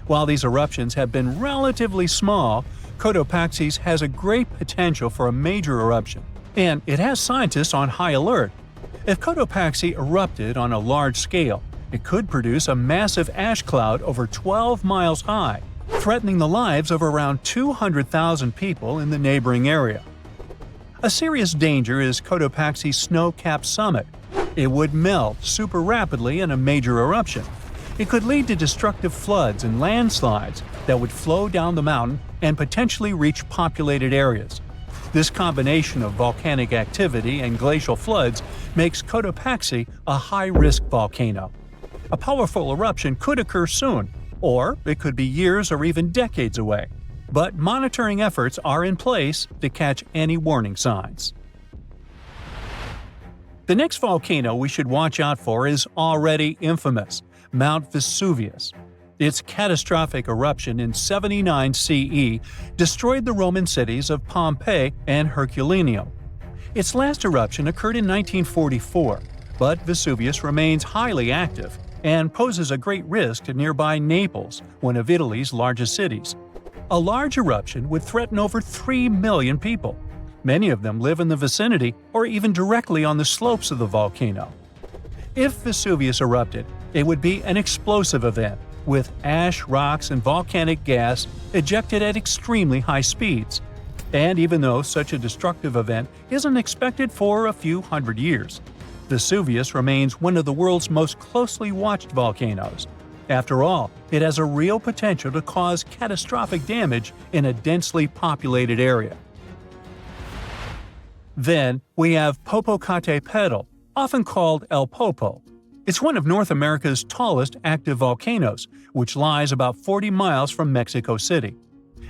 While these eruptions have been relatively small, Cotopaxi has a great potential for a major eruption, and it has scientists on high alert. If Cotopaxi erupted on a large scale, it could produce a massive ash cloud over 12 miles high, threatening the lives of around 200,000 people in the neighboring area. A serious danger is Cotopaxi's snow-capped summit. It would melt super rapidly in a major eruption. It could lead to destructive floods and landslides that would flow down the mountain and potentially reach populated areas. This combination of volcanic activity and glacial floods makes Cotopaxi a high-risk volcano. A powerful eruption could occur soon, or it could be years or even decades away. But monitoring efforts are in place to catch any warning signs. The next volcano we should watch out for is already infamous, Mount Vesuvius. Its catastrophic eruption in 79 CE destroyed the Roman cities of Pompeii and Herculaneum. Its last eruption occurred in 1944, but Vesuvius remains highly active and poses a great risk to nearby Naples, one of Italy's largest cities. A large eruption would threaten over 3 million people. Many of them live in the vicinity or even directly on the slopes of the volcano. If Vesuvius erupted, it would be an explosive event, with ash, rocks, and volcanic gas ejected at extremely high speeds. And even though such a destructive event isn't expected for a few hundred years, Vesuvius remains one of the world's most closely watched volcanoes. After all, it has a real potential to cause catastrophic damage in a densely populated area. Then we have Popocatépetl, often called El Popo. It's one of North America's tallest active volcanoes, which lies about 40 miles from Mexico City.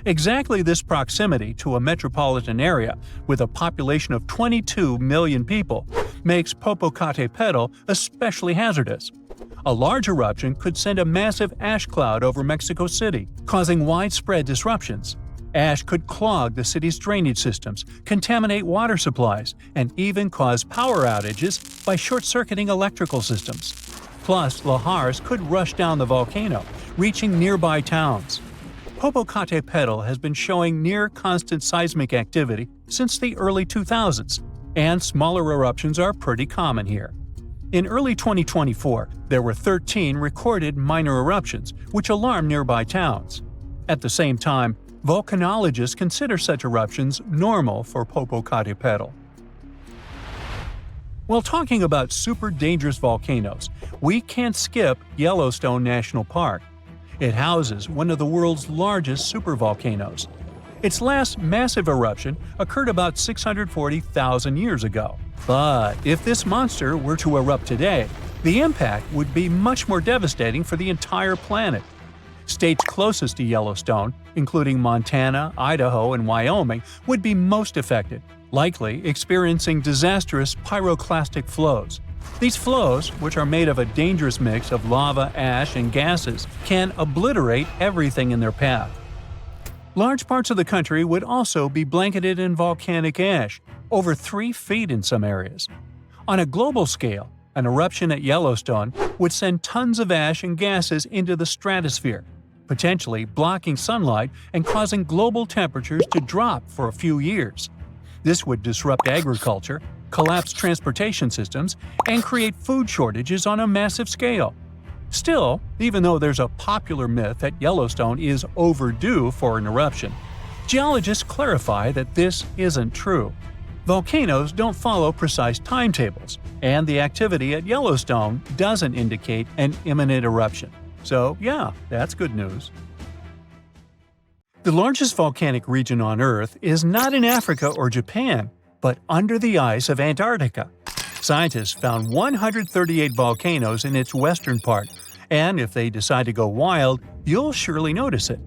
Exactly this proximity to a metropolitan area with a population of 22 million people makes Popocatépetl especially hazardous. A large eruption could send a massive ash cloud over Mexico City, causing widespread disruptions. Ash could clog the city's drainage systems, contaminate water supplies, and even cause power outages by short-circuiting electrical systems. Plus, lahars could rush down the volcano, reaching nearby towns. Popocatépetl has been showing near-constant seismic activity since the early 2000s, and smaller eruptions are pretty common here. In early 2024, there were 13 recorded minor eruptions, which alarmed nearby towns. At the same time, volcanologists consider such eruptions normal for Popocatépetl. While talking about super dangerous volcanoes, we can't skip Yellowstone National Park. It houses one of the world's largest supervolcanoes. Its last massive eruption occurred about 640,000 years ago. But if this monster were to erupt today, the impact would be much more devastating for the entire planet. States closest to Yellowstone, including Montana, Idaho, and Wyoming, would be most affected, likely experiencing disastrous pyroclastic flows. These flows, which are made of a dangerous mix of lava, ash, and gases, can obliterate everything in their path. Large parts of the country would also be blanketed in volcanic ash, over 3 feet in some areas. On a global scale, an eruption at Yellowstone would send tons of ash and gases into the stratosphere, potentially blocking sunlight and causing global temperatures to drop for a few years. This would disrupt agriculture, collapse transportation systems, and create food shortages on a massive scale. Still, even though there's a popular myth that Yellowstone is overdue for an eruption, geologists clarify that this isn't true. Volcanoes don't follow precise timetables, and the activity at Yellowstone doesn't indicate an imminent eruption. So yeah, that's good news. The largest volcanic region on Earth is not in Africa or Japan, but under the ice of Antarctica. Scientists found 138 volcanoes in its western part, and if they decide to go wild, you'll surely notice it.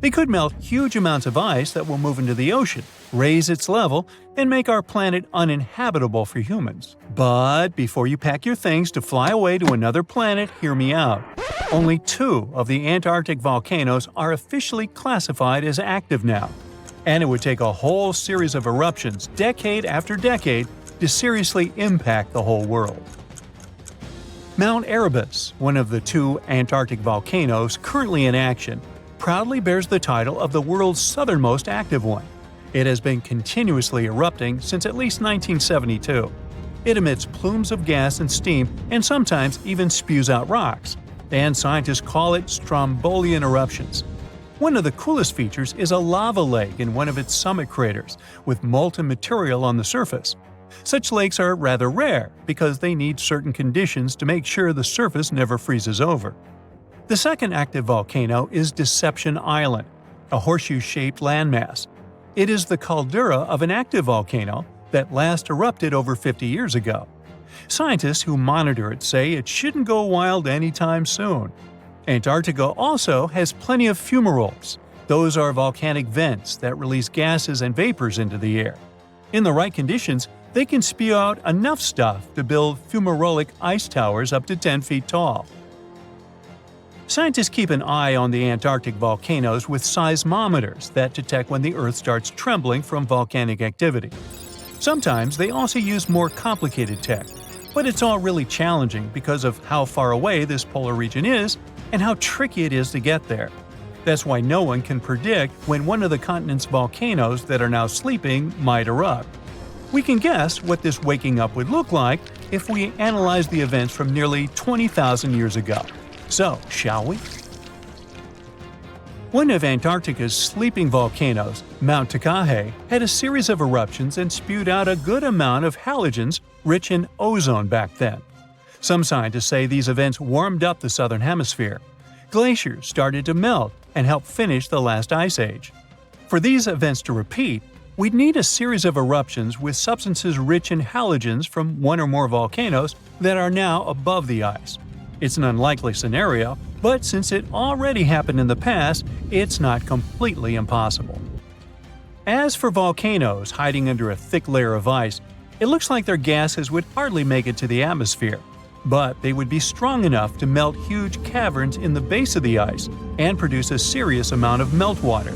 They could melt huge amounts of ice that will move into the ocean, raise its level, and make our planet uninhabitable for humans. But before you pack your things to fly away to another planet, hear me out. Only 2 of the Antarctic volcanoes are officially classified as active now, and it would take a whole series of eruptions, decade after decade, to seriously impact the whole world. Mount Erebus, one of the 2 Antarctic volcanoes currently in action, proudly bears the title of the world's southernmost active one. It has been continuously erupting since at least 1972. It emits plumes of gas and steam and sometimes even spews out rocks, and scientists call it Strombolian eruptions. One of the coolest features is a lava lake in one of its summit craters, with molten material on the surface. Such lakes are rather rare because they need certain conditions to make sure the surface never freezes over. The second active volcano is Deception Island, a horseshoe-shaped landmass. It is the caldera of an active volcano that last erupted over 50 years ago. Scientists who monitor it say it shouldn't go wild anytime soon. Antarctica also has plenty of fumaroles. Those are volcanic vents that release gases and vapors into the air. In the right conditions, they can spew out enough stuff to build fumarolic ice towers up to 10 feet tall. Scientists keep an eye on the Antarctic volcanoes with seismometers that detect when the Earth starts trembling from volcanic activity. Sometimes they also use more complicated tech, but it's all really challenging because of how far away this polar region is and how tricky it is to get there. That's why no one can predict when one of the continent's volcanoes that are now sleeping might erupt. We can guess what this waking up would look like if we analyze the events from nearly 20,000 years ago. So, shall we? One of Antarctica's sleeping volcanoes, Mount Takahe, had a series of eruptions and spewed out a good amount of halogens rich in ozone back then. Some scientists say these events warmed up the southern hemisphere. Glaciers started to melt and help finish the last ice age. For these events to repeat, we'd need a series of eruptions with substances rich in halogens from one or more volcanoes that are now above the ice. It's an unlikely scenario, but since it already happened in the past, it's not completely impossible. As for volcanoes hiding under a thick layer of ice, It looks like their gases would hardly make it to the atmosphere, but they would be strong enough to melt huge caverns in the base of the ice and produce a serious amount of meltwater.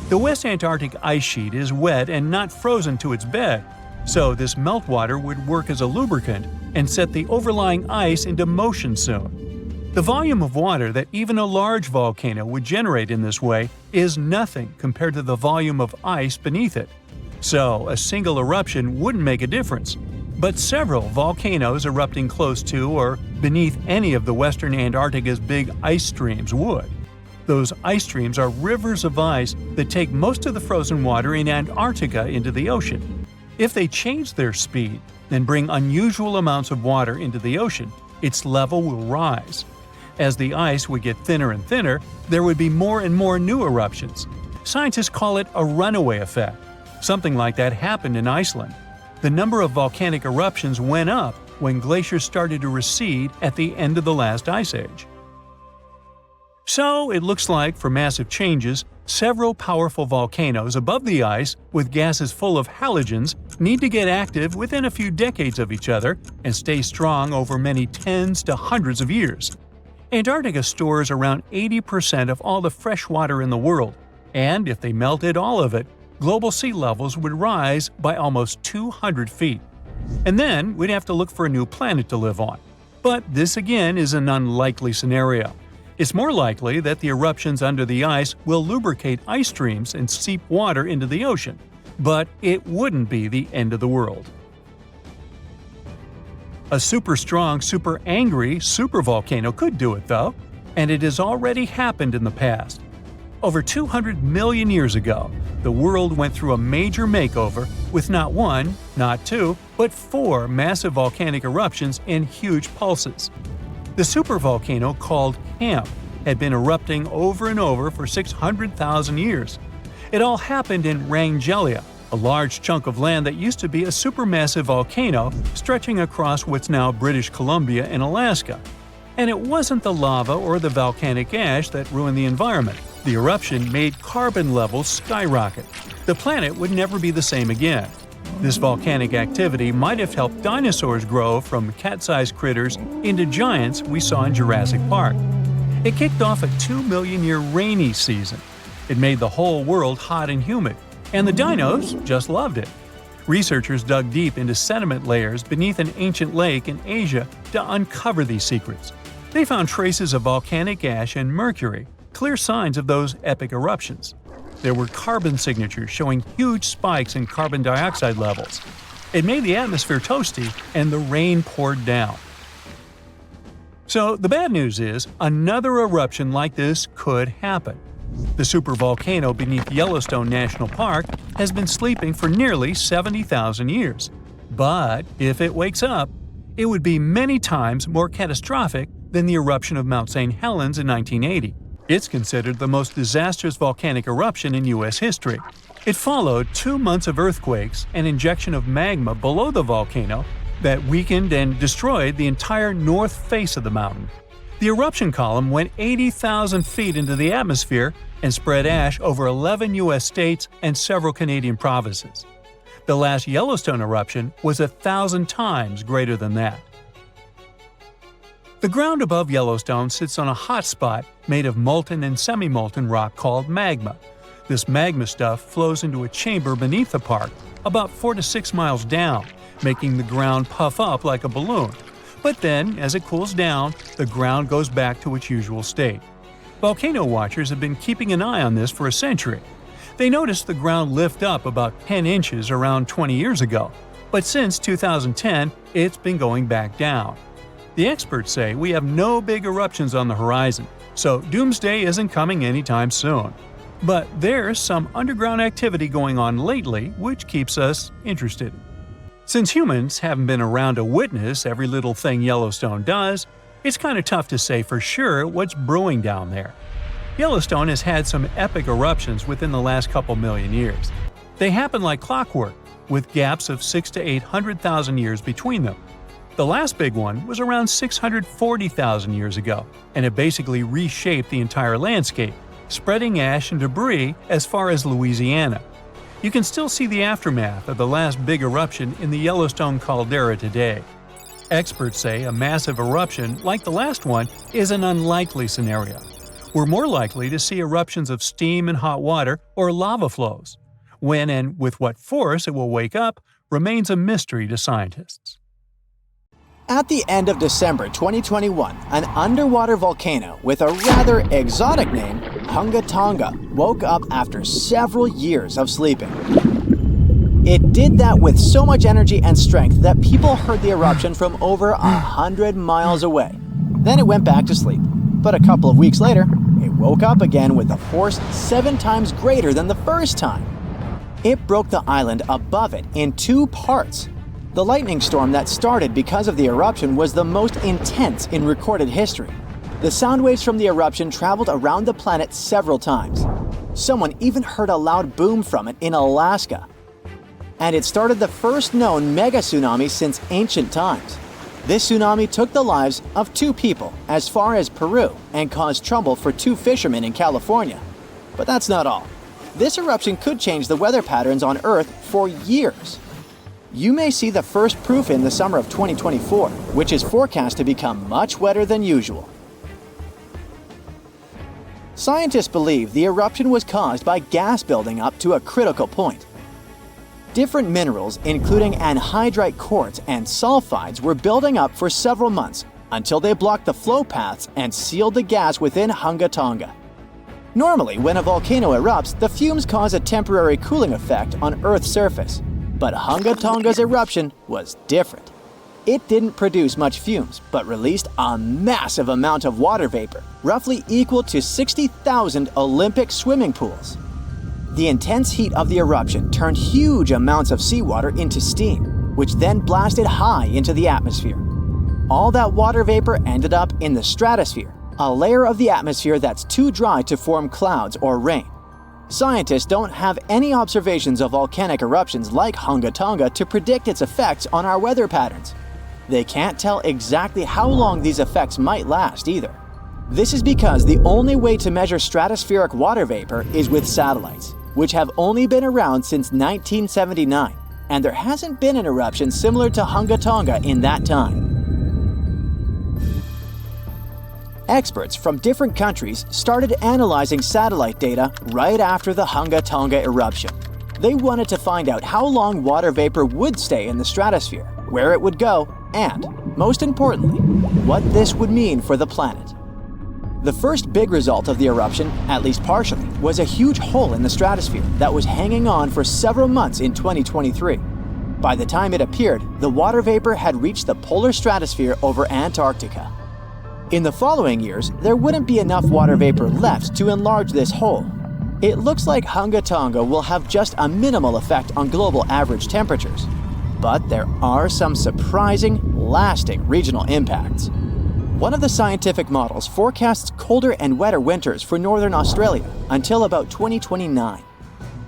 The West Antarctic ice sheet is wet and not frozen to its bed, so this meltwater would work as a lubricant and set the overlying ice into motion soon. The volume of water that even a large volcano would generate in this way is nothing compared to the volume of ice beneath it. So a single eruption wouldn't make a difference. But several volcanoes erupting close to or beneath any of the western Antarctica's big ice streams would. Those ice streams are rivers of ice that take most of the frozen water in Antarctica into the ocean. If they change their speed, then bring unusual amounts of water into the ocean, its level will rise. As the ice would get thinner and thinner, there would be more and more new eruptions. Scientists call it a runaway effect. Something like that happened in Iceland. The number of volcanic eruptions went up when glaciers started to recede at the end of the last ice age. So it looks like, for massive changes, several powerful volcanoes above the ice with gases full of halogens need to get active within a few decades of each other and stay strong over many tens to hundreds of years. Antarctica stores around 80% of all the fresh water in the world, and if they melted all of it, global sea levels would rise by almost 200 feet. And then we'd have to look for a new planet to live on. But this again is an unlikely scenario. It's more likely that the eruptions under the ice will lubricate ice streams and seep water into the ocean. But it wouldn't be the end of the world. A super strong, super angry supervolcano could do it though, and it has already happened in the past. Over 200 million years ago, the world went through a major makeover with not one, not two, but 4 massive volcanic eruptions in huge pulses. The supervolcano called Camp had been erupting over and over for 600,000 years. It all happened in Wrangell, a large chunk of land that used to be a supermassive volcano stretching across what's now British Columbia and Alaska. And it wasn't the lava or the volcanic ash that ruined the environment. The eruption made carbon levels skyrocket. The planet would never be the same again. This volcanic activity might have helped dinosaurs grow from cat-sized critters into giants we saw in Jurassic Park. It kicked off a 2 million-year rainy season. It made the whole world hot and humid, and the dinos just loved it. Researchers dug deep into sediment layers beneath an ancient lake in Asia to uncover these secrets. They found traces of volcanic ash and mercury, clear signs of those epic eruptions. There were carbon signatures showing huge spikes in carbon dioxide levels. It made the atmosphere toasty, and the rain poured down. So the bad news is, another eruption like this could happen. The supervolcano beneath Yellowstone National Park has been sleeping for nearly 70,000 years. But if it wakes up, it would be many times more catastrophic than the eruption of Mount St. Helens in 1980. It's considered the most disastrous volcanic eruption in U.S. history. It followed 2 months of earthquakes and injection of magma below the volcano that weakened and destroyed the entire north face of the mountain. The eruption column went 80,000 feet into the atmosphere and spread ash over 11 U.S. states and several Canadian provinces. The last Yellowstone eruption was 1,000 times greater than that. The ground above Yellowstone sits on a hotspot made of molten and semi-molten rock called magma. This magma stuff flows into a chamber beneath the park, about 4 to 6 miles down, making the ground puff up like a balloon. But then, as it cools down, the ground goes back to its usual state. Volcano watchers have been keeping an eye on this for a century. They noticed the ground lift up about 10 inches around 20 years ago, but since 2010, it's been going back down. The experts say we have no big eruptions on the horizon, so doomsday isn't coming anytime soon. But there's some underground activity going on lately which keeps us interested. Since humans haven't been around to witness every little thing Yellowstone does, it's kind of tough to say for sure what's brewing down there. Yellowstone has had some epic eruptions within the last couple million years. They happen like clockwork, with gaps of 600,000 to 800,000 years between them. The last big one was around 640,000 years ago, and it basically reshaped the entire landscape, spreading ash and debris as far as Louisiana. You can still see the aftermath of the last big eruption in the Yellowstone caldera today. Experts say a massive eruption, like the last one, is an unlikely scenario. We're more likely to see eruptions of steam and hot water or lava flows. When and with what force it will wake up remains a mystery to scientists. At the end of December 2021, an underwater volcano with a rather exotic name, Hunga Tonga, woke up after several years of sleeping. It did that with so much energy and strength that people heard the eruption from over 100 miles away. Then it went back to sleep. But a couple of weeks later, it woke up again with a force 7 times greater than the first time. It broke the island above it in 2 parts. The lightning storm that started because of the eruption was the most intense in recorded history. The sound waves from the eruption traveled around the planet several times. Someone even heard a loud boom from it in Alaska. And it started the first known mega tsunami since ancient times. This tsunami took the lives of 2 people as far as Peru and caused trouble for 2 fishermen in California. But that's not all. This eruption could change the weather patterns on Earth for years. You may see the first proof in the summer of 2024, which is forecast to become much wetter than usual. Scientists believe the eruption was caused by gas building up to a critical point. Different minerals, including anhydrite quartz and sulfides, were building up for several months until they blocked the flow paths and sealed the gas within Hunga Tonga. Normally, when a volcano erupts, the fumes cause a temporary cooling effect on Earth's surface. But Hunga Tonga's eruption was different. It didn't produce much fumes, but released a massive amount of water vapor, roughly equal to 60,000 Olympic swimming pools. The intense heat of the eruption turned huge amounts of seawater into steam, which then blasted high into the atmosphere. All that water vapor ended up in the stratosphere, a layer of the atmosphere that's too dry to form clouds or rain. Scientists don't have any observations of volcanic eruptions like Hunga Tonga to predict its effects on our weather patterns. They can't tell exactly how long these effects might last either. This is because the only way to measure stratospheric water vapor is with satellites, which have only been around since 1979, and there hasn't been an eruption similar to Hunga Tonga in that time. Experts from different countries started analyzing satellite data right after the Hunga Tonga eruption. They wanted to find out how long water vapor would stay in the stratosphere, where it would go, and, most importantly, what this would mean for the planet. The first big result of the eruption, at least partially, was a huge hole in the stratosphere that was hanging on for several months in 2023. By the time it appeared, the water vapor had reached the polar stratosphere over Antarctica. In the following years, there wouldn't be enough water vapor left to enlarge this hole. It looks like Hunga Tonga will have just a minimal effect on global average temperatures. But there are some surprising, lasting regional impacts. One of the scientific models forecasts colder and wetter winters for northern Australia until about 2029.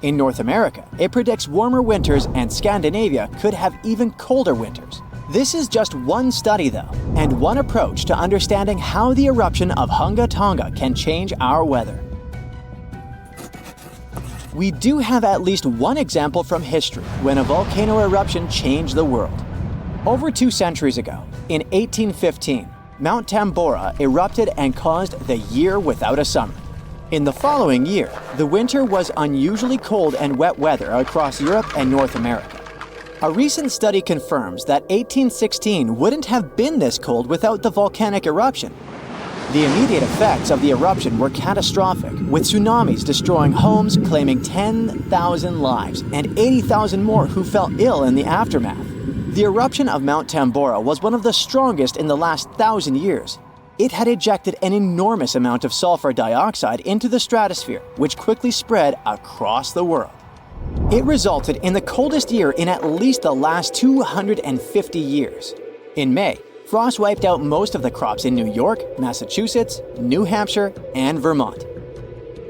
In North America, it predicts warmer winters, and Scandinavia could have even colder winters. This is just one study though, and one approach to understanding how the eruption of Hunga Tonga can change our weather. We do have at least one example from history when a volcano eruption changed the world. Over 2 centuries ago, in 1815, Mount Tambora erupted and caused the year without a summer. In the following year, the winter was unusually cold and wet weather across Europe and North America. A recent study confirms that 1816 wouldn't have been this cold without the volcanic eruption. The immediate effects of the eruption were catastrophic, with tsunamis destroying homes, claiming 10,000 lives, and 80,000 more who fell ill in the aftermath. The eruption of Mount Tambora was one of the strongest in the last 1,000 years. It had ejected an enormous amount of sulfur dioxide into the stratosphere, which quickly spread across the world. It resulted in the coldest year in at least the last 250 years. In May, frost wiped out most of the crops in New York, Massachusetts, New Hampshire, and Vermont.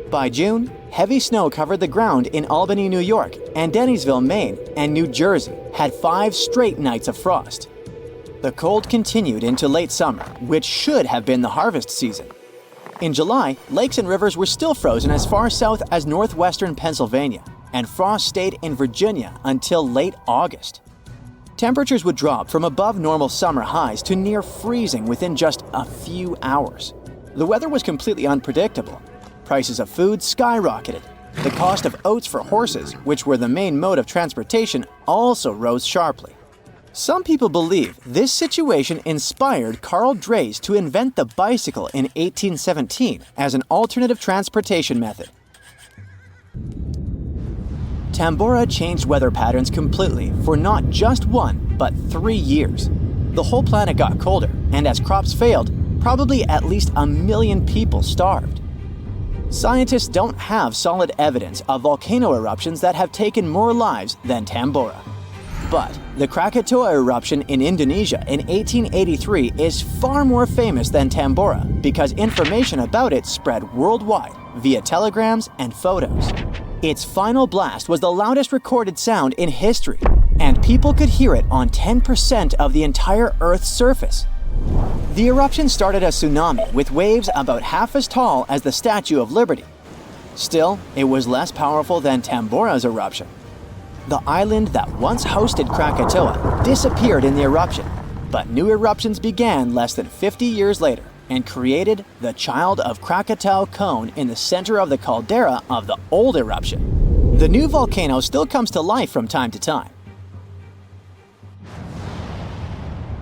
By June, heavy snow covered the ground in Albany, New York, and Dennisville, Maine, and New Jersey had 5 straight nights of frost. The cold continued into late summer, which should have been the harvest season. In July, lakes and rivers were still frozen as far south as northwestern Pennsylvania, and frost stayed in Virginia until late August. Temperatures would drop from above normal summer highs to near freezing within just a few hours. The weather was completely unpredictable. Prices of food skyrocketed. The cost of oats for horses, which were the main mode of transportation, also rose sharply. Some people believe this situation inspired Carl Drees to invent the bicycle in 1817 as an alternative transportation method. Tambora changed weather patterns completely for not just 1, but 3 years. The whole planet got colder, and as crops failed, probably at least 1 million people starved. Scientists don't have solid evidence of volcano eruptions that have taken more lives than Tambora. But the Krakatoa eruption in Indonesia in 1883 is far more famous than Tambora because information about it spread worldwide via telegrams and photos. Its final blast was the loudest recorded sound in history, and people could hear it on 10% of the entire Earth's surface. The eruption started a tsunami with waves about half as tall as the Statue of Liberty. Still, it was less powerful than Tambora's eruption. The island that once hosted Krakatoa disappeared in the eruption, but new eruptions began less than 50 years later and created the Child of Krakatau cone in the center of the caldera of the old eruption. The new volcano still comes to life from time to time.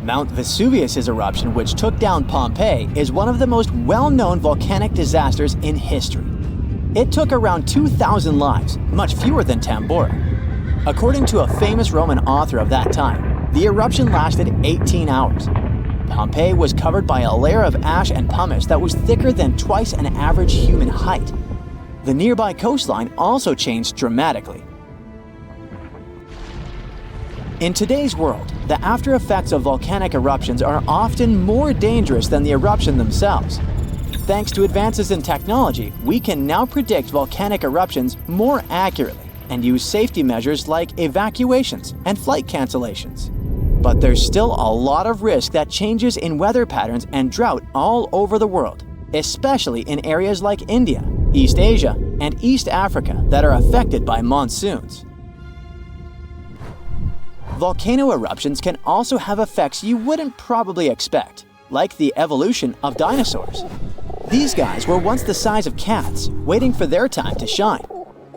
Mount Vesuvius's eruption, which took down Pompeii, is one of the most well-known volcanic disasters in history. It took around 2,000 lives, much fewer than Tambora. According to a famous Roman author of that time, the eruption lasted 18 hours. Pompeii was covered by a layer of ash and pumice that was thicker than twice an average human height. The nearby coastline also changed dramatically. In today's world, the after effects of volcanic eruptions are often more dangerous than the eruption themselves. Thanks to advances in technology, we can now predict volcanic eruptions more accurately and use safety measures like evacuations and flight cancellations. But there's still a lot of risk that changes in weather patterns and drought all over the world, especially in areas like India, East Asia, and East Africa that are affected by monsoons. Volcano eruptions can also have effects you wouldn't probably expect, like the evolution of dinosaurs. These guys were once the size of cats, waiting for their time to shine.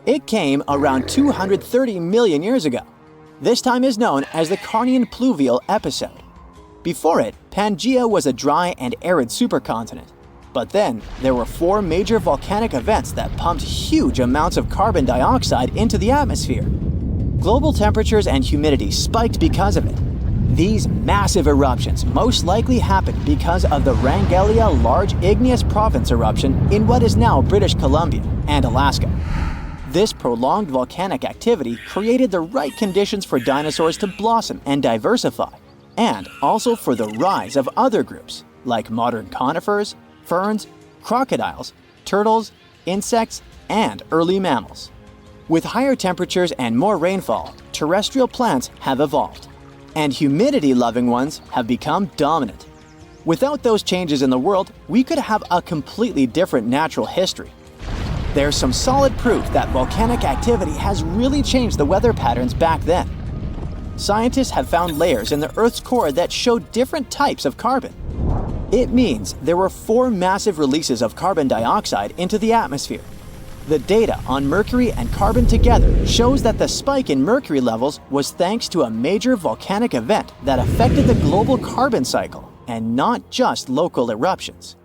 It came around 230 million years ago. This time is known as the Carnian pluvial episode. Before it, Pangaea was a dry and arid supercontinent. But then, there were 4 major volcanic events that pumped huge amounts of carbon dioxide into the atmosphere. Global temperatures and humidity spiked because of it. These massive eruptions most likely happened because of the Rangelia Large Igneous Province eruption in what is now British Columbia and Alaska. This prolonged volcanic activity created the right conditions for dinosaurs to blossom and diversify, and also for the rise of other groups like modern conifers, ferns, crocodiles, turtles, insects, and early mammals. With higher temperatures and more rainfall, terrestrial plants have evolved, and humidity-loving ones have become dominant. Without those changes in the world, we could have a completely different natural history. There's some solid proof that volcanic activity has really changed the weather patterns back then. Scientists have found layers in the Earth's core that show different types of carbon. It means there were 4 massive releases of carbon dioxide into the atmosphere. The data on mercury and carbon together shows that the spike in mercury levels was thanks to a major volcanic event that affected the global carbon cycle and not just local eruptions.